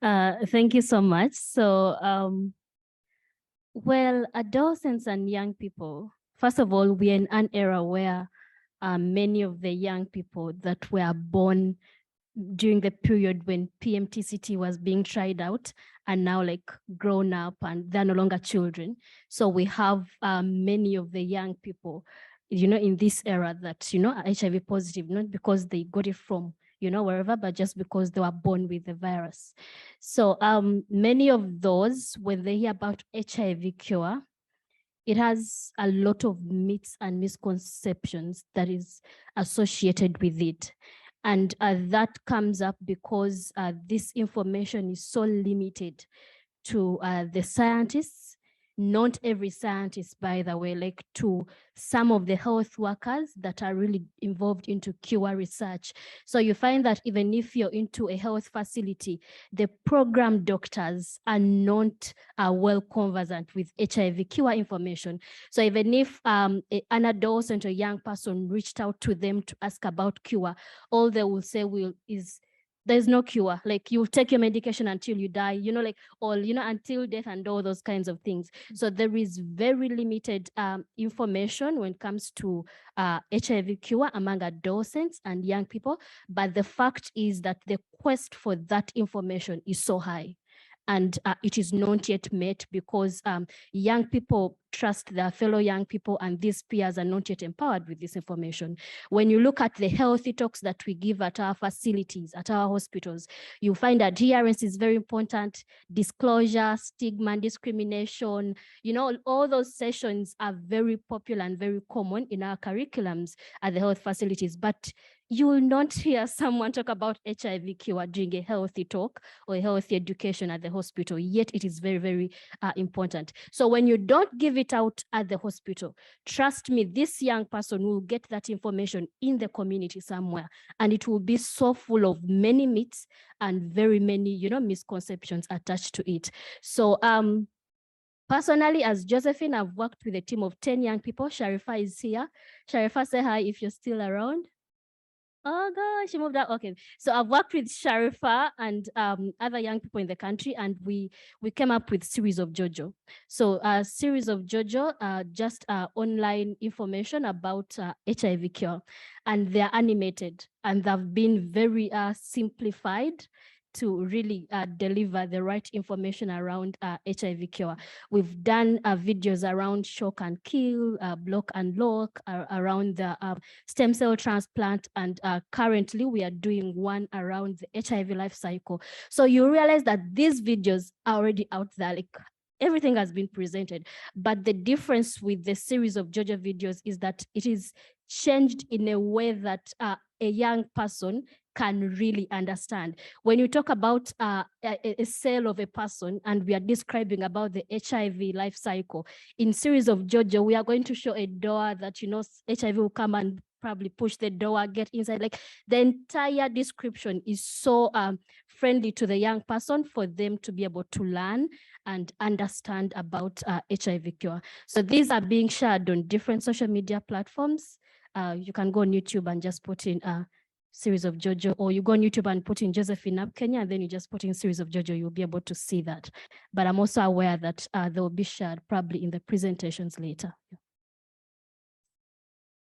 Thank you so much. So, well, adolescents and young people, first of all, we are in an era where many of the young people that were born during the period when PMTCT was being tried out are now like grown up and they're no longer children. So we have many of the young people, in this era that, are HIV positive, not because they got it from, wherever, but just because they were born with the virus. So many of those, when they hear about HIV cure, it has a lot of myths and misconceptions that is associated with it. And that comes up because this information is so limited to the scientists, not every scientist, by the way, like to some of the health workers that are really involved into cure research. So you find that even if you're into a health facility, the program doctors are not well conversant with HIV cure information. So even if an adolescent or young person reached out to them to ask about cure, all they will say is there's no cure. Like you take your medication until you die, like, or, until death and all those kinds of things. So there is very limited information when it comes to HIV cure among adolescents and young people. But the fact is that the quest for that information is so high. And it is not yet met because young people trust their fellow young people, and these peers are not yet empowered with this information. When you look at the healthy talks that we give at our facilities, at our hospitals, you find adherence is very important, disclosure, stigma, discrimination, all those sessions are very popular and very common in our curriculums at the health facilities. But you will not hear someone talk about HIV cure during a healthy talk or a healthy education at the hospital, yet it is very, very important. So when you don't give it out at the hospital, trust me, this young person will get that information in the community somewhere, and it will be so full of many myths and very many, misconceptions attached to it. So personally, as Josephine, I've worked with a team of 10 young people. Sharifa is here. Sharifa, say hi if you're still around. Oh gosh, she moved out. Okay, so I've worked with Sharifa and other young people in the country, and we came up with series of JoJo. So a series of JoJo, just online information about HIV cure, and they're animated and they've been very simplified to really deliver the right information around HIV cure. We've done videos around shock and kill, block and lock, around the stem cell transplant, and currently we are doing one around the HIV life cycle. So you realize that these videos are already out there, like everything has been presented, but the difference with the series of JoJo videos is that it is changed in a way that a young person can really understand. When you talk about a cell of a person and we are describing about the HIV life cycle, in series of JoJo, we are going to show a door that, HIV will come and probably push the door, get inside. Like the entire description is so friendly to the young person for them to be able to learn and understand about HIV cure. So these are being shared on different social media platforms. You can go on YouTube and just put in series of JoJo, or you go on YouTube and put in Josephine Up Kenya, and then you just put in series of JoJo, you'll be able to see that. But I'm also aware that they will be shared probably in the presentations later.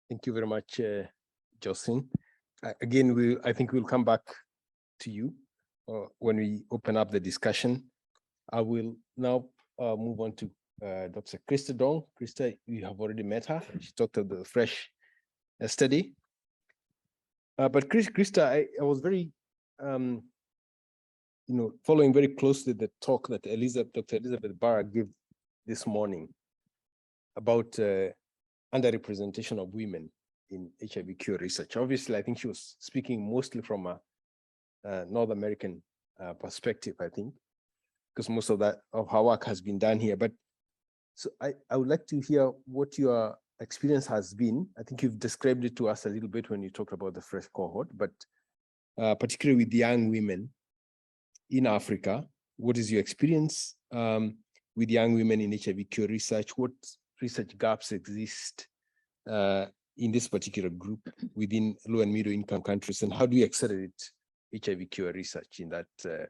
Thank you very much, Jocelyn. Again, I think we'll come back to you when we open up the discussion. I will now move on to Dr. Krista Dong. Krista, you have already met her. She talked about the FRESH study. But Krista, I was very, following very closely the talk that Dr. Elizabeth Barr gave this morning about underrepresentation of women in HIV cure research. Obviously, I think she was speaking mostly from a North American perspective, I think, because most of her work has been done here. But so I would like to hear what your experience has been. I think you've described it to us a little bit when you talked about the FRESH cohort, but particularly with young women in Africa, what is your experience with young women in HIV cure research? What research gaps exist in this particular group within low and middle income countries, and how do you accelerate HIV cure research in that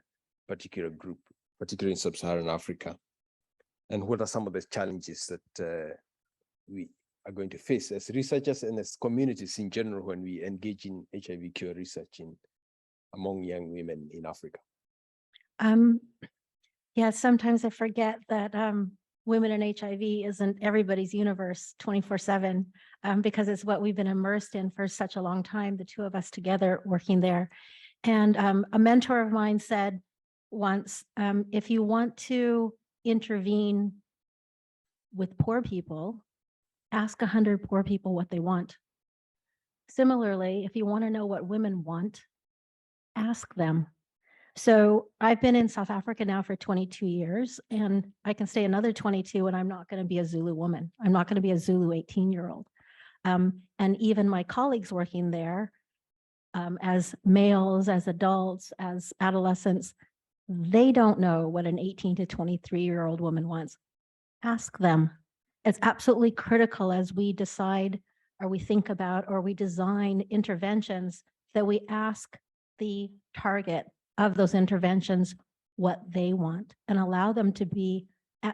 particular group, particularly in sub-Saharan Africa? And what are some of the challenges that we are going to face as researchers and as communities in general when we engage in HIV cure research among young women in Africa? Yeah, sometimes I forget that women in HIV isn't everybody's universe 24/7, because it's what we've been immersed in for such a long time, the two of us together working there. And a mentor of mine said once, if you want to intervene with poor people, ask 100 poor people what they want. Similarly, if you want to know what women want, ask them. So I've been in South Africa now for 22 years, and I can stay another 22 and I'm not going to be a Zulu woman. I'm not going to be a Zulu 18-year-old. And even my colleagues working there, as males, as adults, as adolescents, they don't know what an 18 to 23-year-old woman wants. Ask them. It's absolutely critical as we decide or we think about or we design interventions that we ask the target of those interventions what they want and allow them to be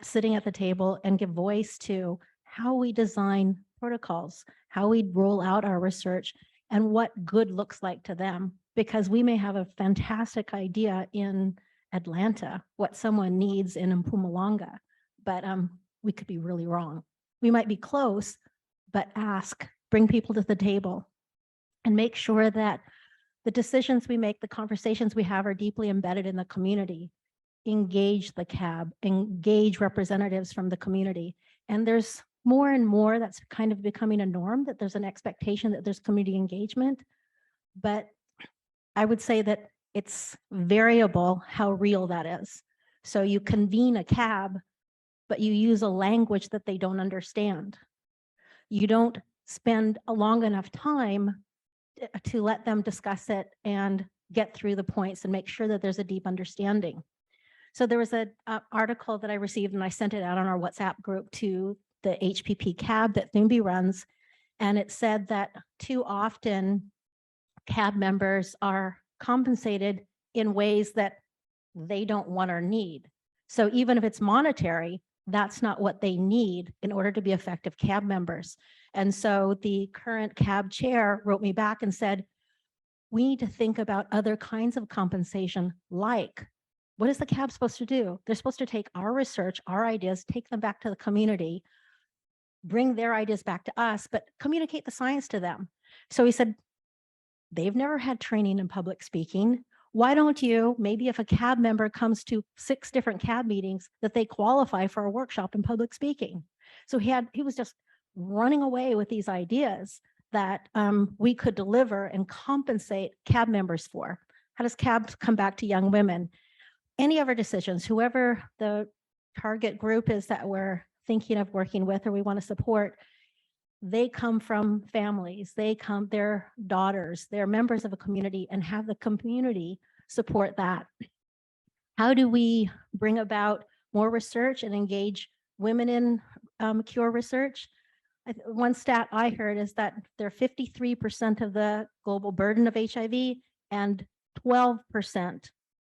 sitting at the table and give voice to how we design protocols, how we roll out our research, and what good looks like to them. Because we may have a fantastic idea in Atlanta, what someone needs in Mpumalanga, but we could be really wrong. We might be close, but bring people to the table and make sure that the decisions we make, the conversations we have are deeply embedded in the community. Engage the CAB, engage representatives from the community. And there's more and more that's kind of becoming a norm, that there's an expectation that there's community engagement. But I would say that it's variable how real that is. So you convene a CAB, but you use a language that they don't understand. You don't spend a long enough time to let them discuss it and get through the points and make sure that there's a deep understanding. So there was an article that I received and I sent it out on our WhatsApp group to the HPP CAB that Thumbi runs. And it said that too often CAB members are compensated in ways that they don't want or need. So even if it's monetary, that's not what they need in order to be effective CAB members. And so the current CAB chair wrote me back and said, we need to think about other kinds of compensation, like what is the CAB supposed to do? They're supposed to take our research, our ideas, take them back to the community, bring their ideas back to us, but communicate the science to them. So he said, they've never had training in public speaking. Why don't you, maybe if a CAB member comes to 6 different CAB meetings, that they qualify for a workshop in public speaking? So he was just running away with these ideas that we could deliver and compensate CAB members for. How does CAB come back to young women? Any of our decisions, whoever the target group is that we're thinking of working with or we want to support, they come from families, they're daughters, they're members of a community, and have the community support that. How do we bring about more research and engage women in cure research? One stat I heard is that they're 53% of the global burden of HIV and 12%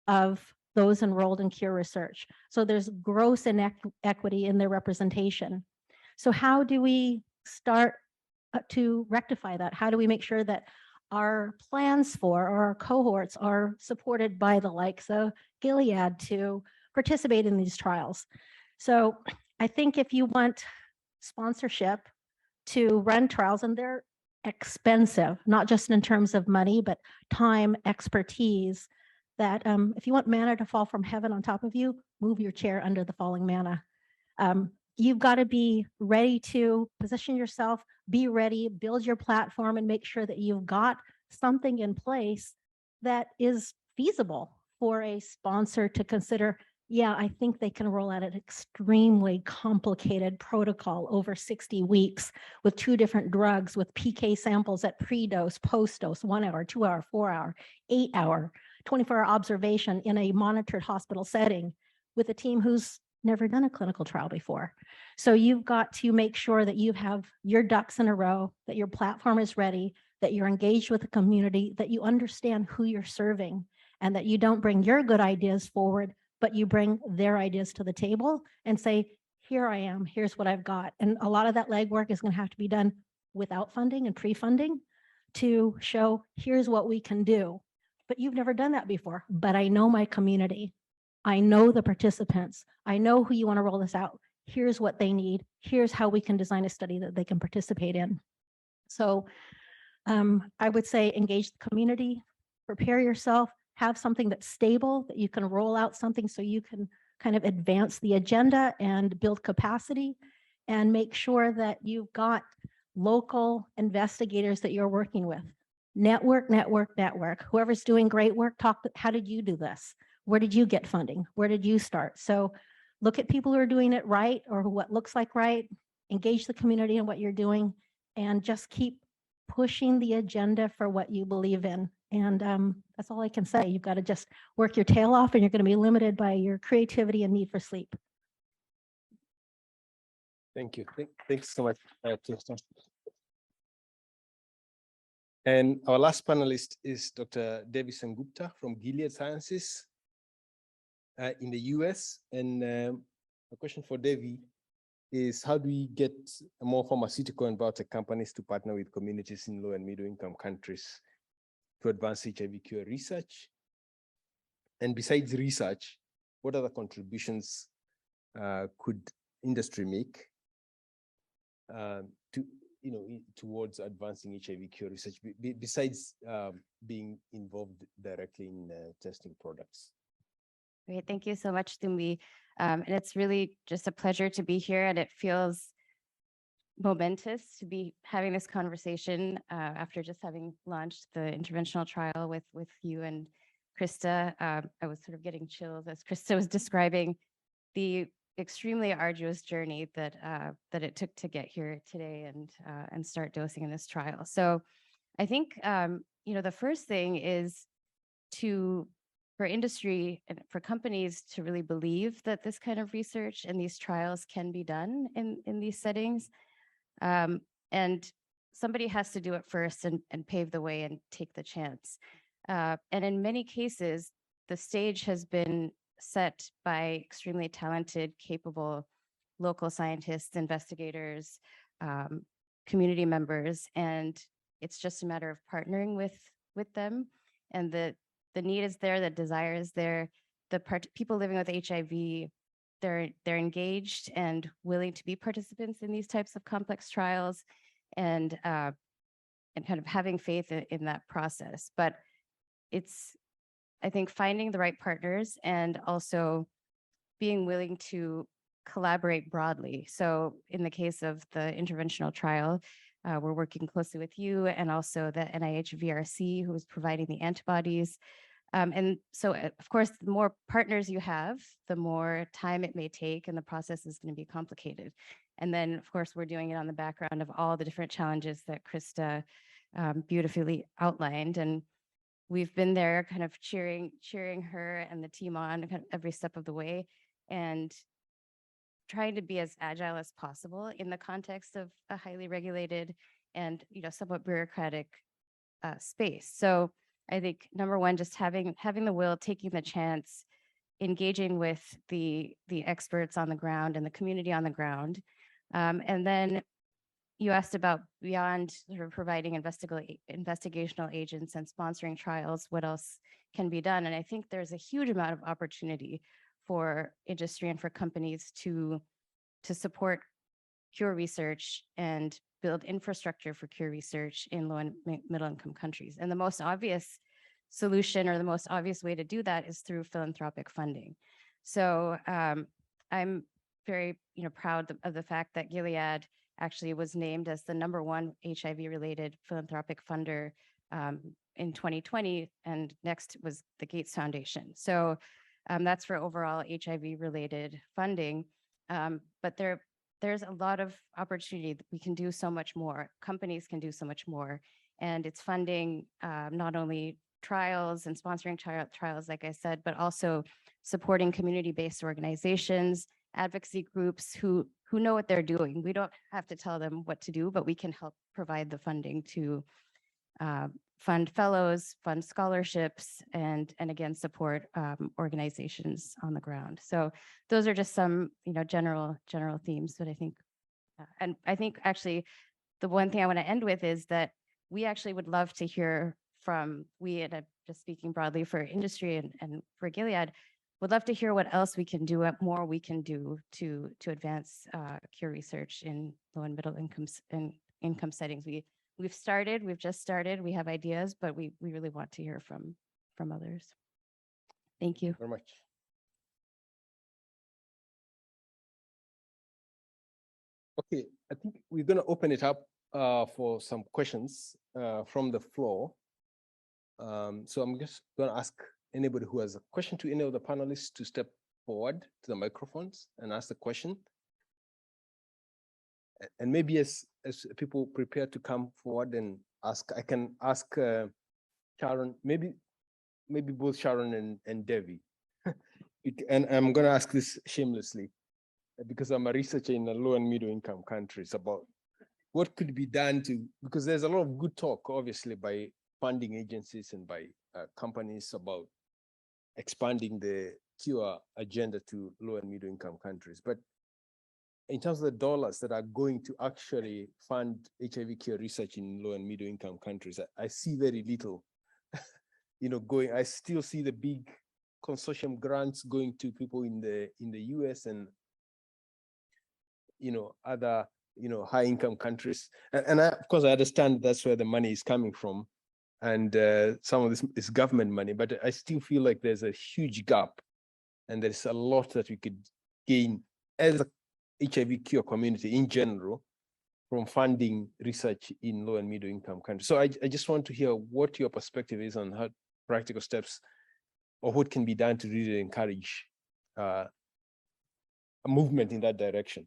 of those enrolled in cure research. So there's gross inequity in their representation. So how do we start to rectify that? How do we make sure that our plans for or our cohorts are supported by the likes of Gilead to participate in these trials? So I think if you want sponsorship to run trials, and they're expensive, not just in terms of money, but time, expertise, that if you want manna to fall from heaven on top of you, move your chair under the falling manna. You've got to be ready to position yourself, be ready, build your platform, and make sure that you've got something in place that is feasible for a sponsor to consider. Yeah, I think they can roll out an extremely complicated protocol over 60 weeks with 2 different drugs, with PK samples at pre-dose, post-dose, 1 hour, 2 hour, 4 hour, 8 hour, 24-hour observation in a monitored hospital setting with a team who's never done a clinical trial before. So you've got to make sure that you have your ducks in a row, that your platform is ready, that you're engaged with the community, that you understand who you're serving, and that you don't bring your good ideas forward, but you bring their ideas to the table and say, here I am, here's what I've got. And a lot of that legwork is going to have to be done without funding and pre-funding to show, here's what we can do. But you've never done that before. But I know my community. I know the participants. I know who you want to roll this out. Here's what they need. Here's how we can design a study that they can participate in. So I would say engage the community, prepare yourself, have something that's stable, that you can roll out something so you can kind of advance the agenda and build capacity, and make sure that you've got local investigators that you're working with. Network, network, network. Whoever's doing great work, how did you do this? Where did you get funding? Where did you start? So look at people who are doing it right, or what looks like right, engage the community in what you're doing, and just keep pushing the agenda for what you believe in. And that's all I can say. You've got to just work your tail off, and you're going to be limited by your creativity and need for sleep. Thank you. Thanks so much, Krista. And our last panelist is Dr. Devi Sengupta from Gilead Sciences in the US. And a question for Devi is, how do we get more pharmaceutical and biotech companies to partner with communities in low and middle income countries to advance HIV cure research? And besides research, what other contributions could industry make towards advancing HIV cure research, besides being involved directly in testing products? Great, thank you so much, Tumbi. And it's really just a pleasure to be here, and it feels momentous to be having this conversation after just having launched the interventional trial with you and Krista. I was sort of getting chills as Krista was describing the extremely arduous journey that it took to get here today and start dosing in this trial. So I think the first thing is for industry and for companies to really believe that this kind of research and these trials can be done in these settings. And somebody has to do it first and pave the way and take the chance. And in many cases, the stage has been set by extremely talented, capable local scientists, investigators, community members, and it's just a matter of partnering with them. And the need is there, the desire is there. People living with HIV, they're engaged and willing to be participants in these types of complex trials, and kind of having faith in that process. But it's, I think, finding the right partners and also being willing to collaborate broadly. So in the case of the interventional trial, we're working closely with you and also the NIH VRC, who is providing the antibodies. And so, of course, the more partners you have, the more time it may take, and the process is going to be complicated. And then, of course, we're doing it on the background of all the different challenges that Krista beautifully outlined. And we've been there kind of cheering her and the team on kind of every step of the way, and trying to be as agile as possible in the context of a highly regulated and somewhat bureaucratic space. So I think number one, just having the will, taking the chance, engaging with the experts on the ground and the community on the ground. And then you asked about beyond sort of providing investigational agents and sponsoring trials, what else can be done? And I think there's a huge amount of opportunity for industry and for companies to support cure research and build infrastructure for cure research in low and middle income countries. And the most obvious solution, or the most obvious way to do that, is through philanthropic funding. So I'm very proud of the fact that Gilead actually was named as the #1 HIV-related philanthropic funder in 2020, and next was the Gates Foundation. So that's for overall HIV-related funding. But there's a lot of opportunity that we can do so much more. Companies can do so much more. And it's funding not only trials and sponsoring trials, like I said, but also supporting community-based organizations, advocacy groups who know what they're doing. We don't have to tell them what to do, but we can help provide the funding to fund fellows, fund scholarships, and again, support organizations on the ground. So those are just some general themes that I think, and I think actually the one thing I want to end with is that we actually would love to hear from, and just speaking broadly for industry and for Gilead, would love to hear what else we can do, what more we can do to advance cure research in low and middle income settings. We've just started, we have ideas, but we really want to hear from others. Thank you very much. Okay, I think we're going to open it up for some questions from the floor. So I'm just going to ask anybody who has a question to any of the panelists to step forward to the microphones and ask the question. And maybe as people prepare to come forward and ask, I can ask Sharon, maybe both Sharon and Devi. And I'm going to ask this shamelessly, because I'm a researcher in the low and middle income countries about what could be done to, because there's a lot of good talk, obviously, by funding agencies and by companies about expanding the cure agenda to low and middle income countries. But in terms of the dollars that are going to actually fund HIV cure research in low and middle income countries, I see very little, going. I still see the big consortium grants going to people in the US and, other, high income countries. And of course, I understand that's where the money is coming from. And some of this is government money, but I still feel like there's a huge gap and there's a lot that we could gain as a HIV cure community in general from funding research in low and middle income countries. So I just want to hear what your perspective is on how practical steps or what can be done to really encourage a movement in that direction.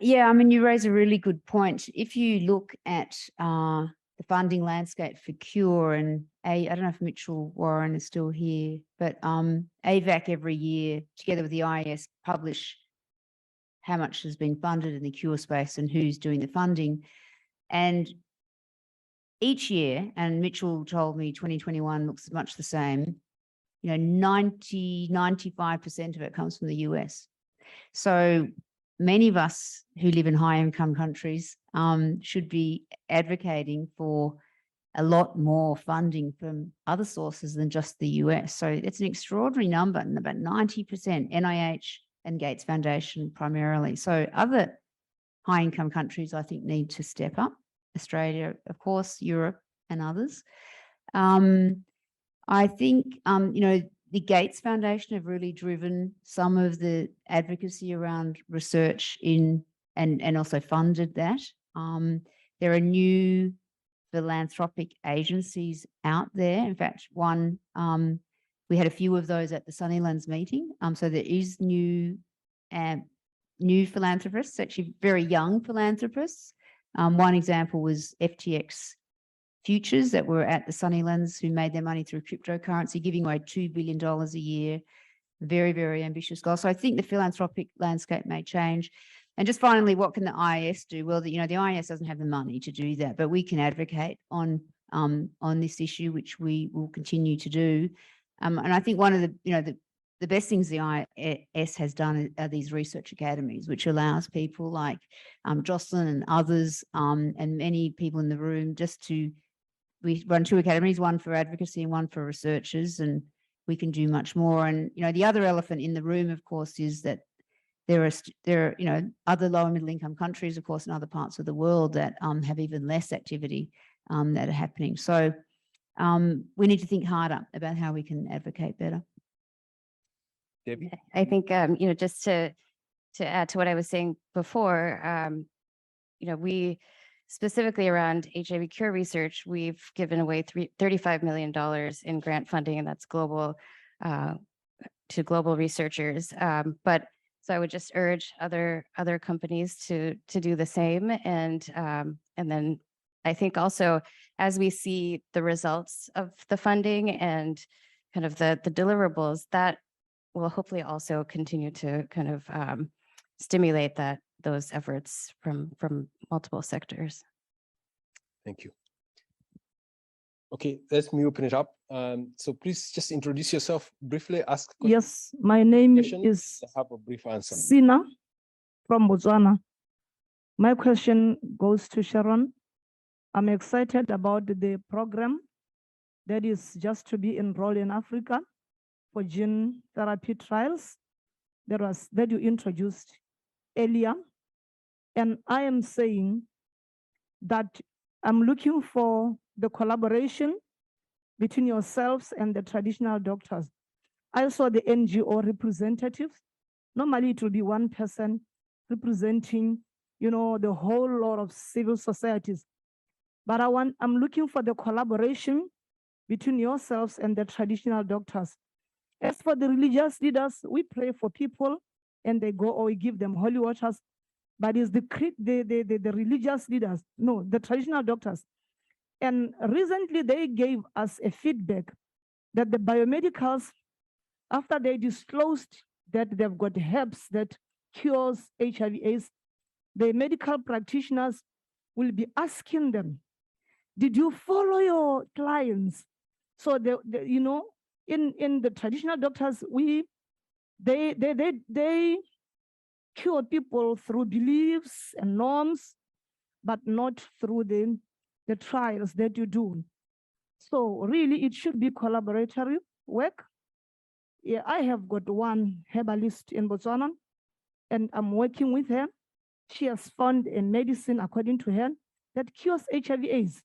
Yeah, I mean, you raise a really good point. If you look at the funding landscape for Cure, and I don't know if Mitchell Warren is still here, but AVAC every year, together with the IS, publish how much has been funded in the Cure space and who's doing the funding. And each year, and Mitchell told me 2021 looks much the same, 95% of it comes from the US. So many of us who live in high income countries should be advocating for a lot more funding from other sources than just the US. So it's an extraordinary number, and about 90% NIH and Gates Foundation primarily. So other high income countries, I think, need to step up. Australia, of course, Europe and others. I think, the Gates Foundation have really driven some of the advocacy around research in and also funded that. There are new philanthropic agencies out there. In fact, one, we had a few of those at the Sunnylands meeting. So there is new philanthropists, actually very young philanthropists. One example was FTX Futures that were at the Sunnylands, who made their money through cryptocurrency, giving away $2 billion a year. Very, very ambitious goal. So I think the philanthropic landscape may change. And just finally, what can the IIS do? Well, the IIS doesn't have the money to do that, but we can advocate on this issue, which we will continue to do. And I think one of the best things the IIS has done are these research academies, which allows people like Jocelyn and others and many people in the room we run 2 academies, one for advocacy and one for researchers, and we can do much more. And, the other elephant in the room, of course, is that there are other low and middle income countries, of course, in other parts of the world that have even less activity that are happening. So we need to think harder about how we can advocate better. Debbie? I think, just to add to what I was saying before, we specifically around HIV cure research, we've given away $35 million in grant funding, and that's global to global researchers. But so I would just urge other companies to do the same. And then I think also, as we see the results of the funding and kind of the deliverables, that will hopefully also continue to kind of stimulate those efforts from multiple sectors. Thank you. Okay, let me open it up. So please just introduce yourself briefly, ask questions. Yes, my name is Have a brief answer. Sina from Botswana. My question goes to Sharon. I'm excited about the program that is just to be enrolled in Africa for gene therapy trials that you introduced earlier. And I am saying that I'm looking for the collaboration between yourselves and the traditional doctors. I saw the NGO representatives. Normally it will be one person representing, the whole lot of civil societies. But I'm looking for the collaboration between yourselves and the traditional doctors. As for the religious leaders, we pray for people and they go, or we give them holy waters. But it's the religious leaders, no, the traditional doctors. And recently they gave us a feedback that the biomedicals, after they disclosed that they've got herbs that cures HIV/AIDS, the medical practitioners will be asking them, did you follow your clients? So you know, in the traditional doctors, they cure people through beliefs and norms, but not through the trials that you do. So really, it should be collaborative work. Yeah, I have got one herbalist in Botswana, and I'm working with her. She has found a medicine, according to her, that cures HIV/AIDS.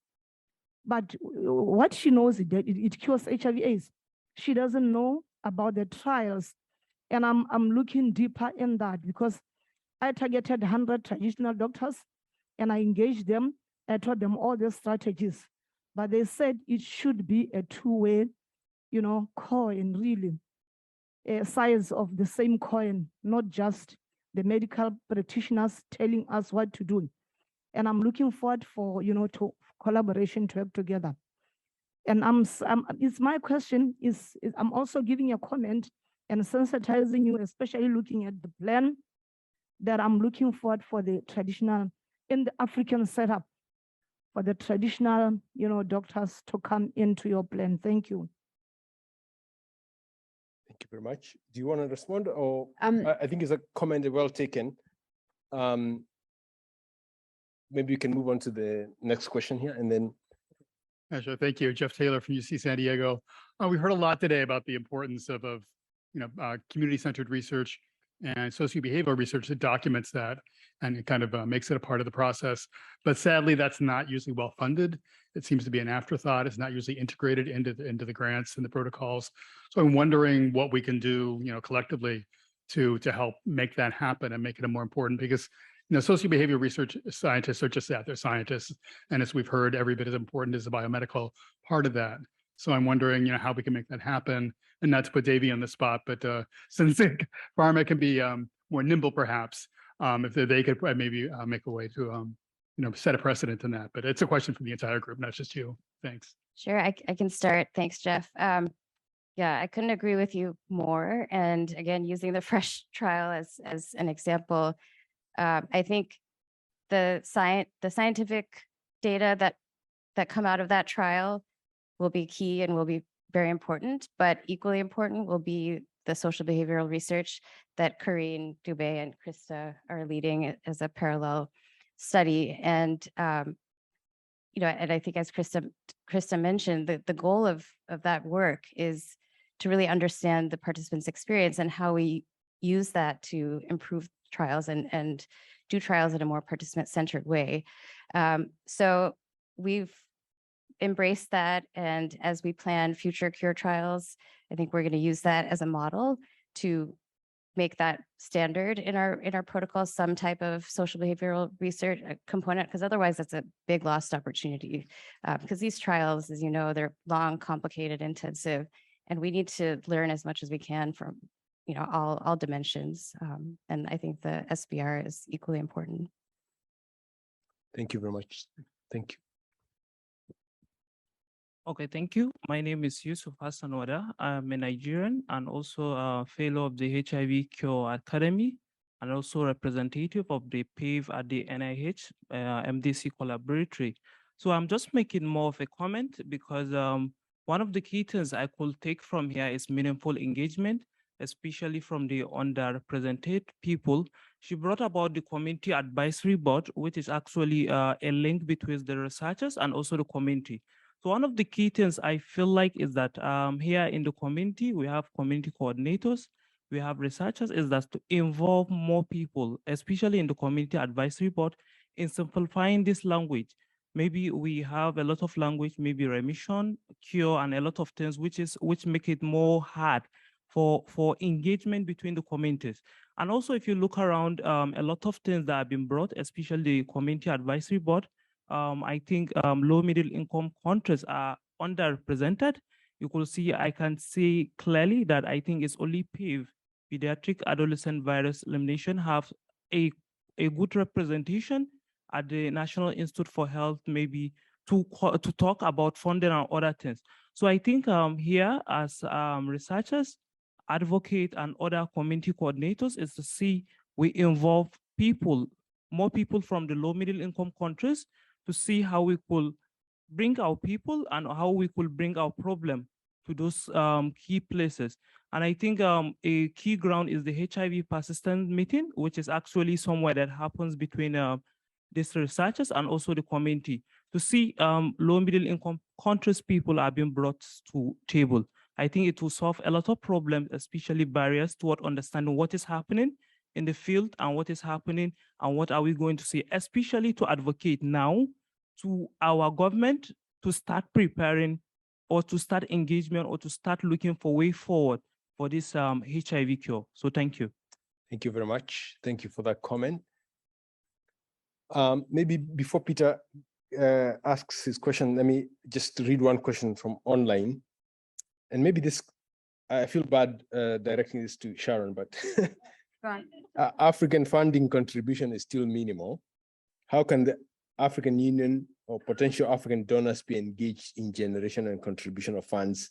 But what she knows is that it cures HIV/AIDS. She doesn't know about the trials. And I'm looking deeper in that because I targeted 100 traditional doctors and I engaged them. I taught them all the strategies. But they said it should be a two-way, you know, coin, really, a size of the same coin, not just the medical practitioners telling us what to do. And I'm looking forward for, you know, to collaboration to work together. And it's my question is I'm also giving a comment and sensitizing you, especially looking at the plan that I'm looking forward for the traditional, in the African setup, for the traditional, you know, doctors to come into your plan. Thank you. Thank you very much. Do you want to respond, or I think it's a comment well taken. Maybe you can move on to the next question here, and then. Sure. Thank you. Jeff Taylor from UC San Diego. We heard a lot today about the importance of community-centered research and socio-behavioral research that documents that and it kind of makes it a part of the process. But sadly, that's not usually well funded. It seems to be an afterthought. It's not usually integrated into the grants and the protocols. So I'm wondering what we can do, collectively to help make that happen and make it a more important, because socio-behavioral research scientists are just that, they're scientists. And as we've heard, every bit as important as the biomedical part of that. So I'm wondering, how we can make that happen, and not to put Davey on the spot, but since pharma can be more nimble, perhaps, if they could maybe make a way to, set a precedent in that. But it's a question for the entire group, not just you. Thanks. Sure, I can start. Thanks, Jeff. Yeah, I couldn't agree with you more. And again, using the FRESH trial as an example, I think the scientific data that come out of that trial will be key and will be very important, but equally important will be the social behavioral research that Corinne, Dubé, and Krista are leading as a parallel study. And and I think as Krista mentioned, the goal of that work is to really understand the participants' experience and how we use that to improve trials and do trials in a more participant-centered way. So we've embraced that, and as we plan future cure trials, I think we're going to use that as a model to make that standard in our protocols, some type of social behavioral research component, because otherwise it's a big lost opportunity. Because these trials, as you know, they're long, complicated, intensive, and we need to learn as much as we can from all dimensions. And I think the SBR is equally important. Thank you very much. Thank you. Okay, thank you. My name is Yusuf Hassan Wada. I'm a Nigerian and also a fellow of the HIV Cure Academy and also representative of the PAVE at the NIH MDC Collaboratory. So I'm just making more of a comment because one of the key things I could take from here is meaningful engagement, especially from the underrepresented people. She brought about the community advisory board, which is actually a link between the researchers and also the community. So one of the key things I feel like is that here in the community, we have community coordinators, we have researchers, is that to involve more people, especially in the community advisory board, in simplifying this language. Maybe we have a lot of language, maybe remission, cure, and a lot of things which make it more hard for engagement between the communities. And also, if you look around, a lot of things that have been brought, especially the community advisory board, I think low middle income countries are underrepresented. You could see, I can see clearly that I think it's only PAVE, pediatric adolescent virus elimination, have a good representation at the National Institute for Health, maybe to talk about funding and other things. So I think here as researchers, advocate and other community coordinators is to see we involve people more people from the low middle income countries to see how we could bring our people and how we could bring our problem to those key places. And I think a key ground is the HIV persistent meeting, which is actually somewhere that happens between these researchers and also the community to see low middle income countries people are being brought to table. I think it will solve a lot of problems, especially barriers toward understanding what is happening in the field and what is happening and what are we going to see, especially to advocate now to our government to start preparing or to start engagement or to start looking for way forward for this HIV cure. So thank you. Thank you very much. Thank you for that comment. Maybe before Peter asks his question, let me just read one question from online. And maybe this, I feel bad directing this to Sharon, but Right. African funding contribution is still minimal. How can the African Union or potential African donors be engaged in generation and contribution of funds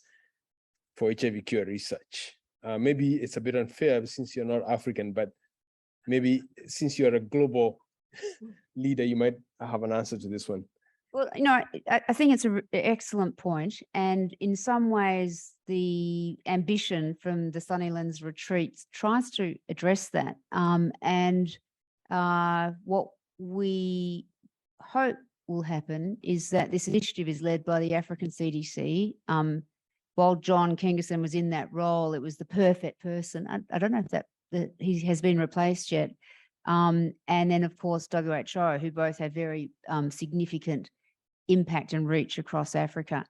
for HIV cure research? Maybe it's a bit unfair since you're not African, but maybe since you're a global leader, you might have an answer to this one. Well, I think it's an excellent point. And in some ways, the ambition from the Sunnylands retreats tries to address that. What we hope will happen is that this initiative is led by the African CDC. While John Kingerson was in that role, it was the perfect person. I don't know if that he has been replaced yet. And then, of course, WHO, who both have very significant impact and reach across Africa.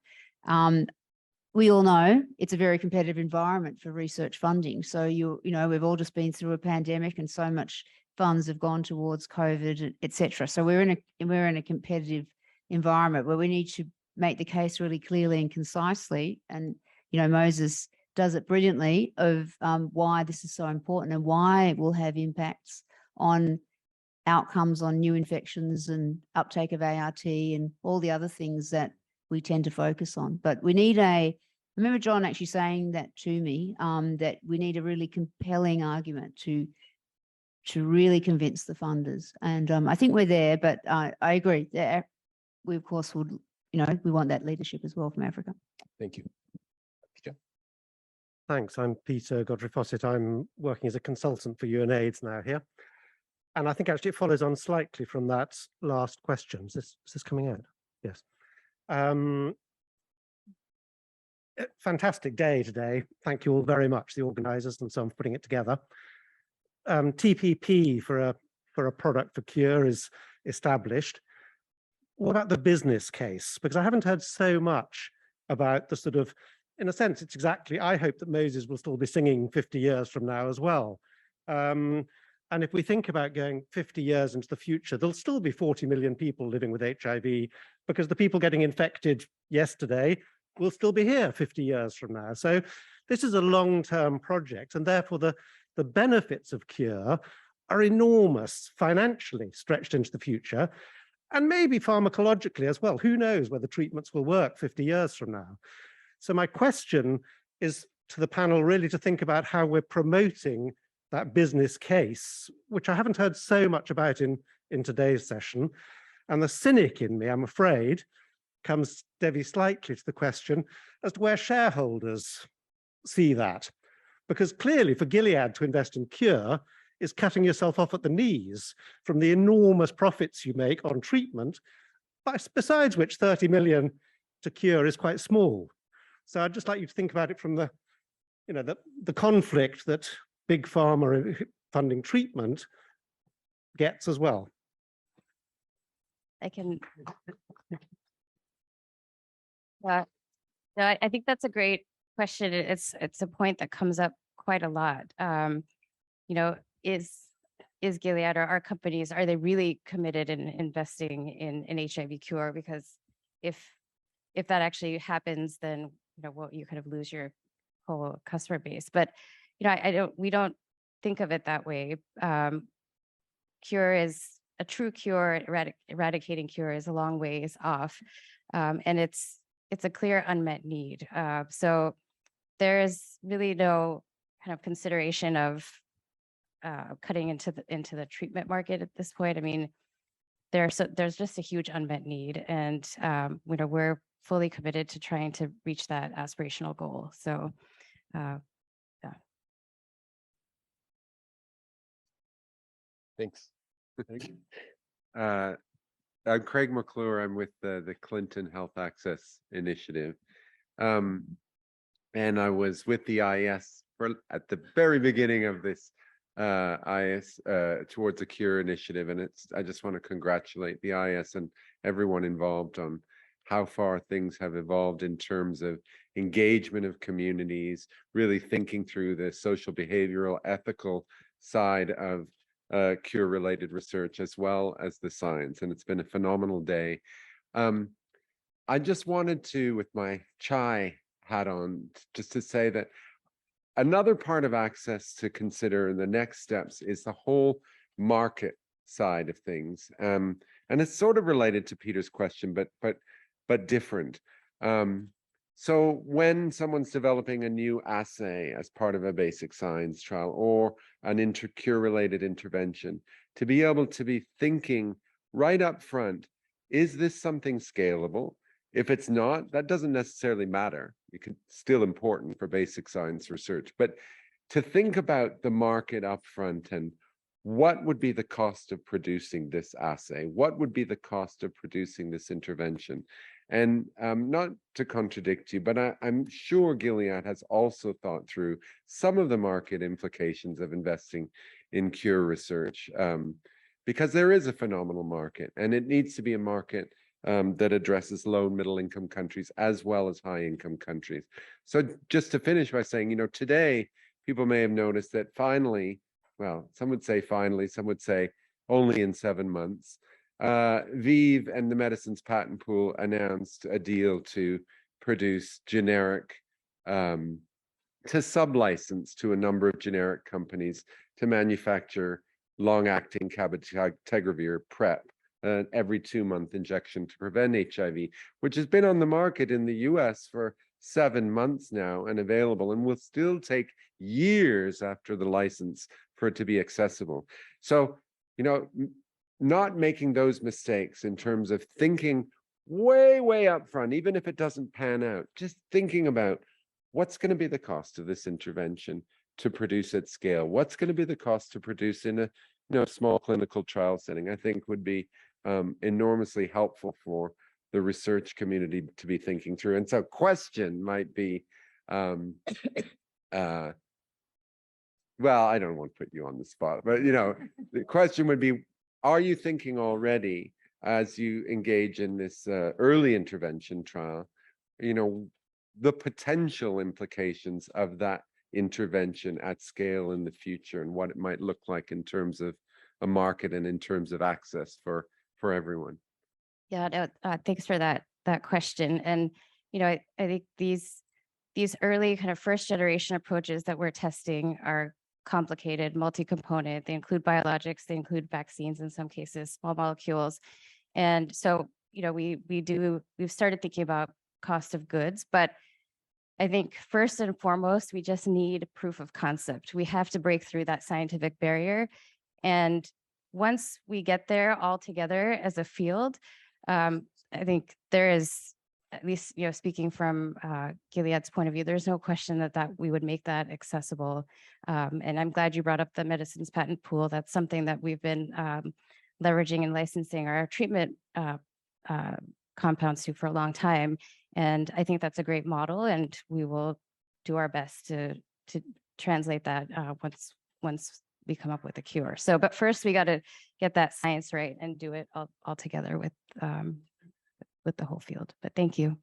We all know it's a very competitive environment for research funding. So we've all just been through a pandemic, and so much funds have gone towards COVID, et cetera. So we're in a competitive environment where we need to make the case really clearly and concisely. And Moses does it brilliantly of why this is so important and why it will have impacts on outcomes on new infections and uptake of ART and all the other things that we tend to focus on. But we need I remember John actually saying that to me, that we need a really compelling argument to really convince the funders. And I think we're there, but I agree that we of course would, we want that leadership as well from Africa. Thank you. Peter. Thanks. I'm Peter Godfrey Fawcett. I'm working as a consultant for UNAIDS now here. And I think actually it follows on slightly from that last question. Is this coming out? Yes. Fantastic day today. Thank you all very much, the organizers and so on, for putting it together. TPP for a product for cure is established. What about the business case? Because I haven't heard so much about the sort of, in a sense, it's exactly, I hope that Moses will still be singing 50 years from now as well. And if we think about going 50 years into the future, there'll still be 40 million people living with HIV because the people getting infected yesterday will still be here 50 years from now. So this is a long-term project, and therefore the benefits of cure are enormous financially stretched into the future, and maybe pharmacologically as well. Who knows whether treatments will work 50 years from now? So my question is to the panel really to think about how we're promoting that business case, which I haven't heard so much about in today's session. And the cynic in me, I'm afraid, comes very slightly to the question as to where shareholders see that. Because clearly for Gilead to invest in cure is cutting yourself off at the knees from the enormous profits you make on treatment, besides which 30 million to cure is quite small. So I'd just like you to think about it from the conflict that big pharma funding treatment gets as well. I can. No, I think that's a great question. It's a point that comes up quite a lot. Is Gilead or our companies, are they really committed in investing in HIV cure? Because if that actually happens, then you kind of lose your whole customer base. But we don't think of it that way. Cure is a true cure, eradicating cure is a long ways off, and it's a clear unmet need. So there is really no kind of consideration of cutting into the treatment market at this point. I mean, there's just a huge unmet need, and we're fully committed to trying to reach that aspirational goal. So, yeah. Thanks. I'm Craig McClure. I'm with the Clinton Health Access Initiative. And I was with the IS at the very beginning of this IS towards a cure initiative. And I just want to congratulate the IS and everyone involved on how far things have evolved in terms of engagement of communities, really thinking through the social, behavioral, ethical side of cure-related research as well as the science. And it's been a phenomenal day. I just wanted to, with my chai hat on, just to say that another part of access to consider in the next steps is the whole market side of things. And it's sort of related to Peter's question, but different. So when someone's developing a new assay as part of a basic science trial or an cure-related intervention, to be able to be thinking right up front, is this something scalable? If it's not, that doesn't necessarily matter. It's still important for basic science research, but to think about the market up front and what would be the cost of producing this assay? What would be the cost of producing this intervention? And not to contradict you, but I'm sure Gilead has also thought through some of the market implications of investing in cure research, because there is a phenomenal market, and it needs to be a market that addresses low and middle income countries as well as high income countries. So just to finish by saying, today people may have noticed that finally, well, some would say finally, some would say only in 7 months, ViiV and the Medicines Patent Pool announced a deal to produce generic, to sub-license to a number of generic companies to manufacture long-acting cabotegravir PrEP, an every 2-month injection to prevent HIV, which has been on the market in the US for 7 months now and available, and will still take years after the license for it to be accessible. So, not making those mistakes in terms of thinking way up front, even if it doesn't pan out, just thinking about what's going to be the cost of this intervention to produce at scale, what's going to be the cost to produce in a small clinical trial setting, I think would be enormously helpful for the research community to be thinking through. And so question might be, well, I don't want to put you on the spot, but the question would be, are you thinking already as you engage in this early intervention trial, the potential implications of that intervention at scale in the future and what it might look like in terms of a market and in terms of access for everyone? Yeah, no, thanks for that question. And I think these early kind of first generation approaches that we're testing are complicated, multi-component. They include biologics, they include vaccines in some cases, small molecules. And so, we've started thinking about cost of goods, but I think first and foremost, we just need proof of concept. We have to break through that scientific barrier. And once we get there all together as a field, I think there is, at least, speaking from Gilead's point of view, there's no question that we would make that accessible. And I'm glad you brought up the Medicines Patent Pool. That's something that we've been leveraging and licensing our treatment compounds to for a long time. And I think that's a great model, and we will do our best to translate that once we come up with a cure. So, but first we got to get that science right and do it all together with the whole field. But thank you.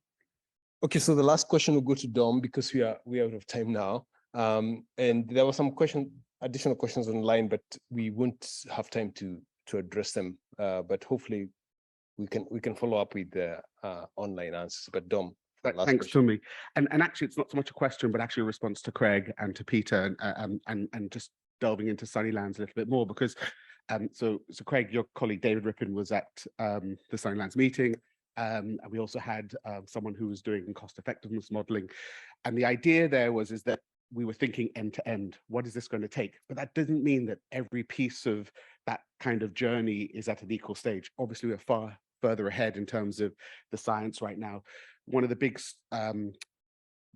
Okay, so the last question will go to Dom because we are out of time now. And there were some additional questions online, but we won't have time to address them. But hopefully we can follow up with the online answers. But Dom, thanks, Tumi. And actually, it's not so much a question, but actually a response to Craig and to Peter, and just delving into Sunnylands a little bit more, because so Craig, your colleague David Rippin was at the Sunnylands meeting. And we also had someone who was doing cost effectiveness modeling. And the idea there is that we were thinking end to end. What is this going to take? But that doesn't mean that every piece of that kind of journey is at an equal stage. Obviously, we're far further ahead in terms of the science right now. One of the big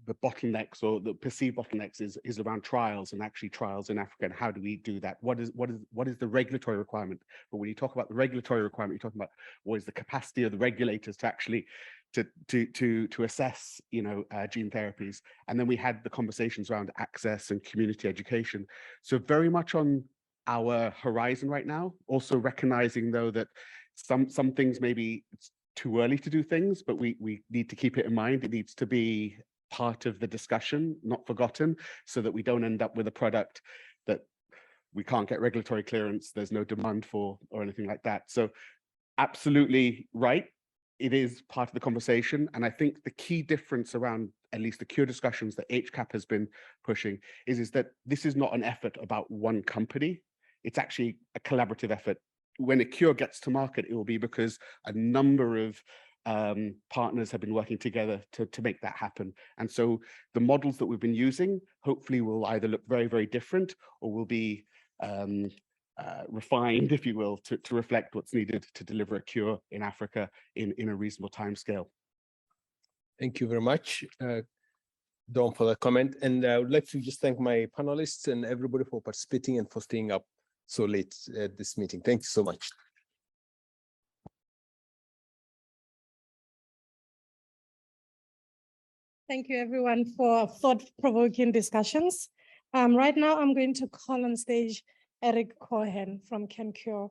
the bottlenecks or the perceived bottlenecks is around trials, and actually trials in Africa, and how do we do that? What is the regulatory requirement? But when you talk about the regulatory requirement, you're talking about what is the capacity of the regulators to actually to assess, you know, gene therapies. And then we had the conversations around access and community education. So very much on our horizon right now, also recognizing though that some things maybe it's too early to do things, but we need to keep it in mind. It needs to be part of the discussion, not forgotten, so that we don't end up with a product that we can't get regulatory clearance, there's no demand for, or anything like that. So absolutely right. It is part of the conversation. And I think the key difference around at least the Cure discussions that HCAP has been pushing is that this is not an effort about one company. It's actually a collaborative effort. When a Cure gets to market, it will be because a number of partners have been working together to make that happen. And so the models that we've been using hopefully will either look very, very different, or will be refined, if you will, to reflect what's needed to deliver a cure in Africa in a reasonable timescale. Thank you very much, Dawn, for that comment. And I would like to just thank my panelists and everybody for participating and for staying up so late at this meeting. Thank you so much. Thank you, everyone, for thought-provoking discussions. Right now, I'm going to call on stage Eric Cohen from Cure.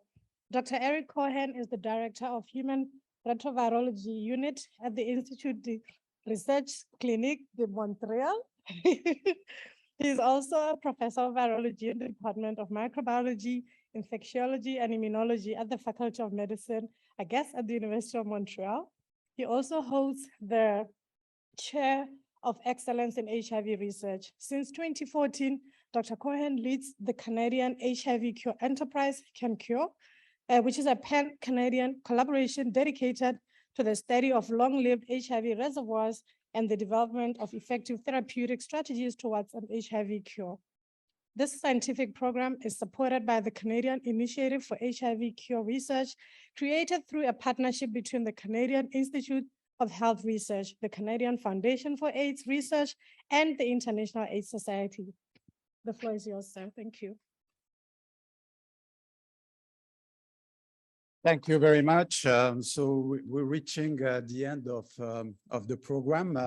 Dr. Eric Cohen is the Director of Human Retrovirology Unit at the Institut de Research Clinique de Montreal. He's also a professor of virology in the Department of Microbiology, Infectiology, and Immunology at the Faculty of Medicine, I guess, at the University of Montreal. He also holds the Chair of Excellence in HIV Research. Since 2014, Dr. Cohen leads the Canadian HIV Cure enterprise, Cure, which is a pan-Canadian collaboration dedicated to the study of long-lived HIV reservoirs and the development of effective therapeutic strategies towards an HIV cure. This scientific program is supported by the Canadian Initiative for HIV Cure Research, created through a partnership between the Canadian Institute of Health Research, the Canadian Foundation for AIDS Research, and the International AIDS Society. The floor is yours, sir. Thank you. Thank you very much. So we're reaching the end of the program.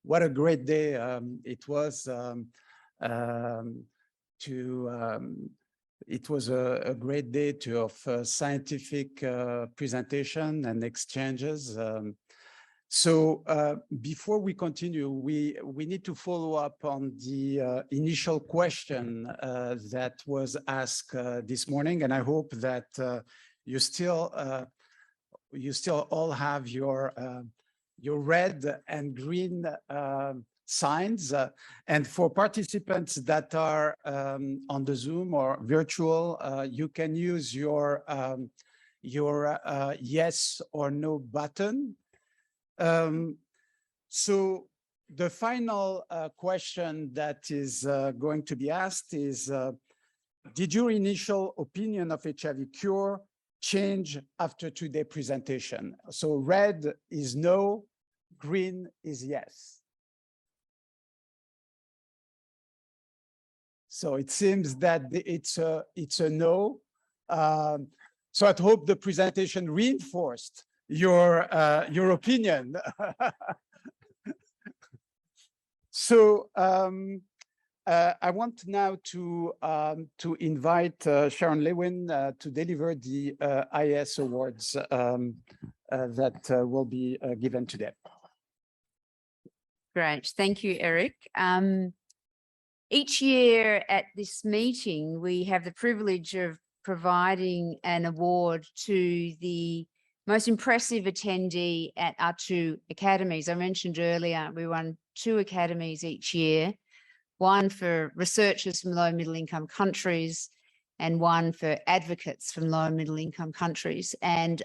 What a great day it was. It was a great day of scientific presentation and exchanges. So before we continue, we need to follow up on the initial question that was asked this morning, and I hope that you still all have your red and green signs. And for participants that are on the Zoom or virtual, you can use your yes or no button. So the final question that is going to be asked is, did your initial opinion of HIV Cure change after today's presentation? So red is no, green is yes. So it seems that it's a no. So I hope the presentation reinforced your opinion. So I want now to invite Sharon Lewin to deliver the IS awards that will be given today. Great, thank you, Eric. Each year at this meeting, we have the privilege of providing an award to the most impressive attendee at our 2 academies. I mentioned earlier, we run 2 academies each year, one for researchers from low and middle income countries and one for advocates from low and middle income countries. And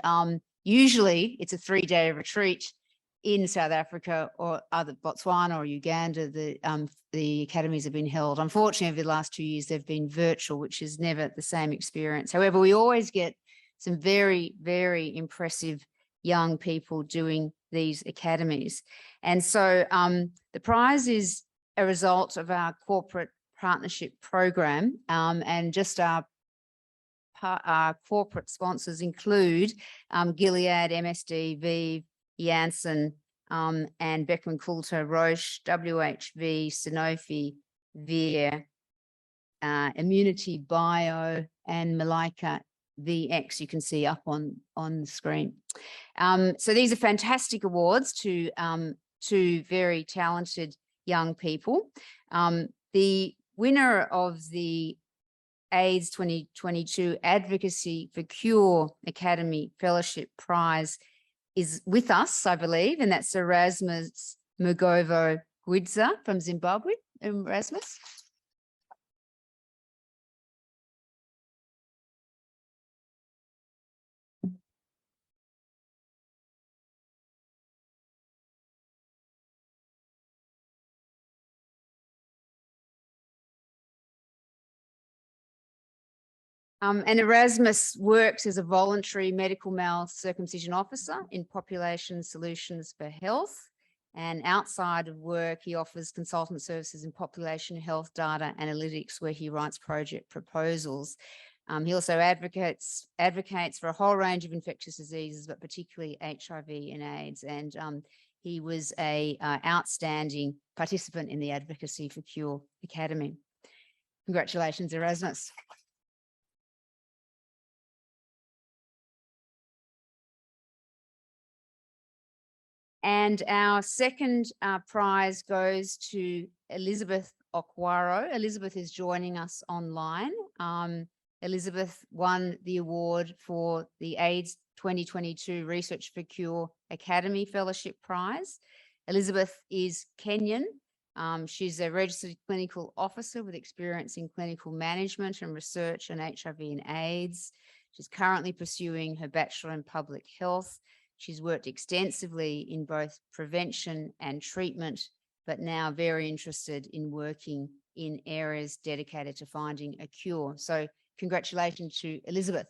usually it's a 3-day retreat in South Africa or other Botswana or Uganda, the academies have been held. Unfortunately, over the last 2 years, they've been virtual, which is never the same experience. However, we always get some very, very impressive young people doing these academies. And so the prize is a result of our corporate partnership program, and just our corporate sponsors include Gilead, MSD, ViiV, Janssen, and Beckman Coulter, Roche, WHV, Sanofi, Vir, Immunity Bio, and Malika VX, you can see up on the screen. So these are fantastic awards to very talented young people. The winner of the AIDS 2022 Advocacy for Cure Academy Fellowship Prize is with us, I believe, and that's Erasmus Mugovo Gwidza from Zimbabwe. Erasmus. And Erasmus works as a voluntary medical male circumcision officer in Population Solutions for Health. And outside of work, he offers consultant services in population health data analytics, where he writes project proposals. He also advocates for a whole range of infectious diseases, but particularly HIV and AIDS. And he was an outstanding participant in the Advocacy for Cure Academy. Congratulations, Erasmus. And our second prize goes to Elizabeth Okwaro. Elizabeth is joining us online. Elizabeth won the award for the AIDS 2022 Research for Cure Academy Fellowship Prize. Elizabeth is Kenyan. She's a registered clinical officer with experience in clinical management and research on HIV and AIDS. She's currently pursuing her Bachelor in Public Health. She's worked extensively in both prevention and treatment, but now very interested in working in areas dedicated to finding a cure. So congratulations to Elizabeth.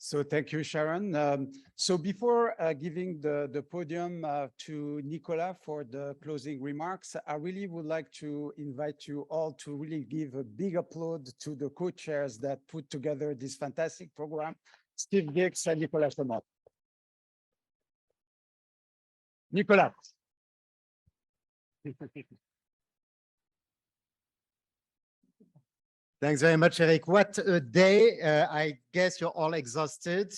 So thank you, Sharon. So before giving the podium to Nicola for the closing remarks, I really would like to invite you all to really give a big applaud to the co-chairs that put together this fantastic program, Steve Dix and Nicolas Somot. Nicolas. Thanks very much, Eric. What a day. I guess you're all exhausted.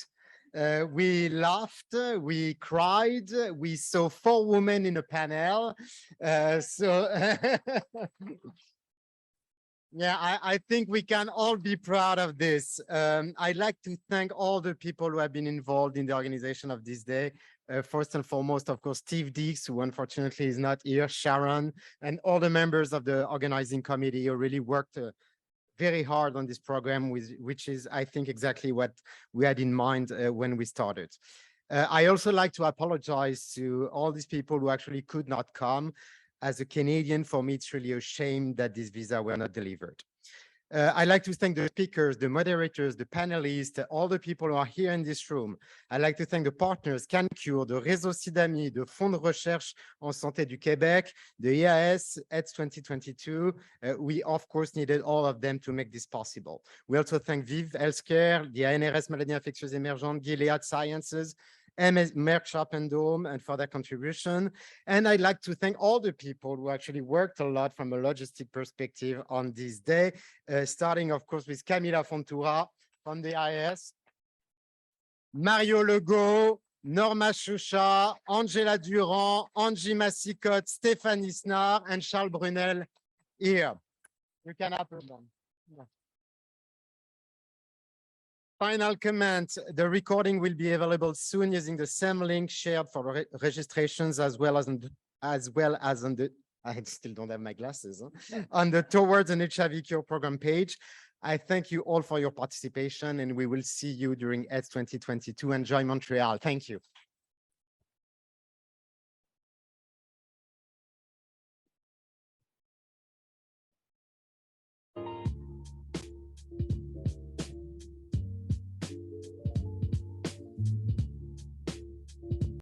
We laughed, we cried, we saw 4 women in a panel. Yeah, I think we can all be proud of this. I'd like to thank all the people who have been involved in the organization of this day. First and foremost, of course, Steve Dix, who unfortunately is not here, Sharon, and all the members of the organizing committee who really worked very hard on this program, which is, I think, exactly what we had in mind when we started. I also like to apologize to all these people who actually could not come. As a Canadian, for me, it's really a shame that these visas were not delivered. I'd like to thank the speakers, the moderators, the panelists, all the people who are here in this room. I'd like to thank the partners, CanCure, the Réseau SIDAMI, the Fonds de Recherche en Santé du Québec, the EAS, AIDS 2022. We, of course, needed all of them to make this possible. We also thank ViiV Healthcare, the ANRS Maladies Infectieuses Émergentes, Gilead Sciences, Merck Sharp and Dome, and for their contribution. And I'd like to thank all the people who actually worked a lot from a logistic perspective on this day, starting, of course, with Camila Fontura from the IS, Mario Legault, Norma Choucha, Angela Durand, Angie Massicotte, Stéphanie Snar, and Charles Brunel here. You can applaud them. Yeah. Final comment, the recording will be available soon using the same link shared for registrations as well as on the I still don't have my glasses, huh? On the Towards an HIV Cure program page. I thank you all for your participation, and we will see you during ETS 2022. Enjoy Montreal. Thank you.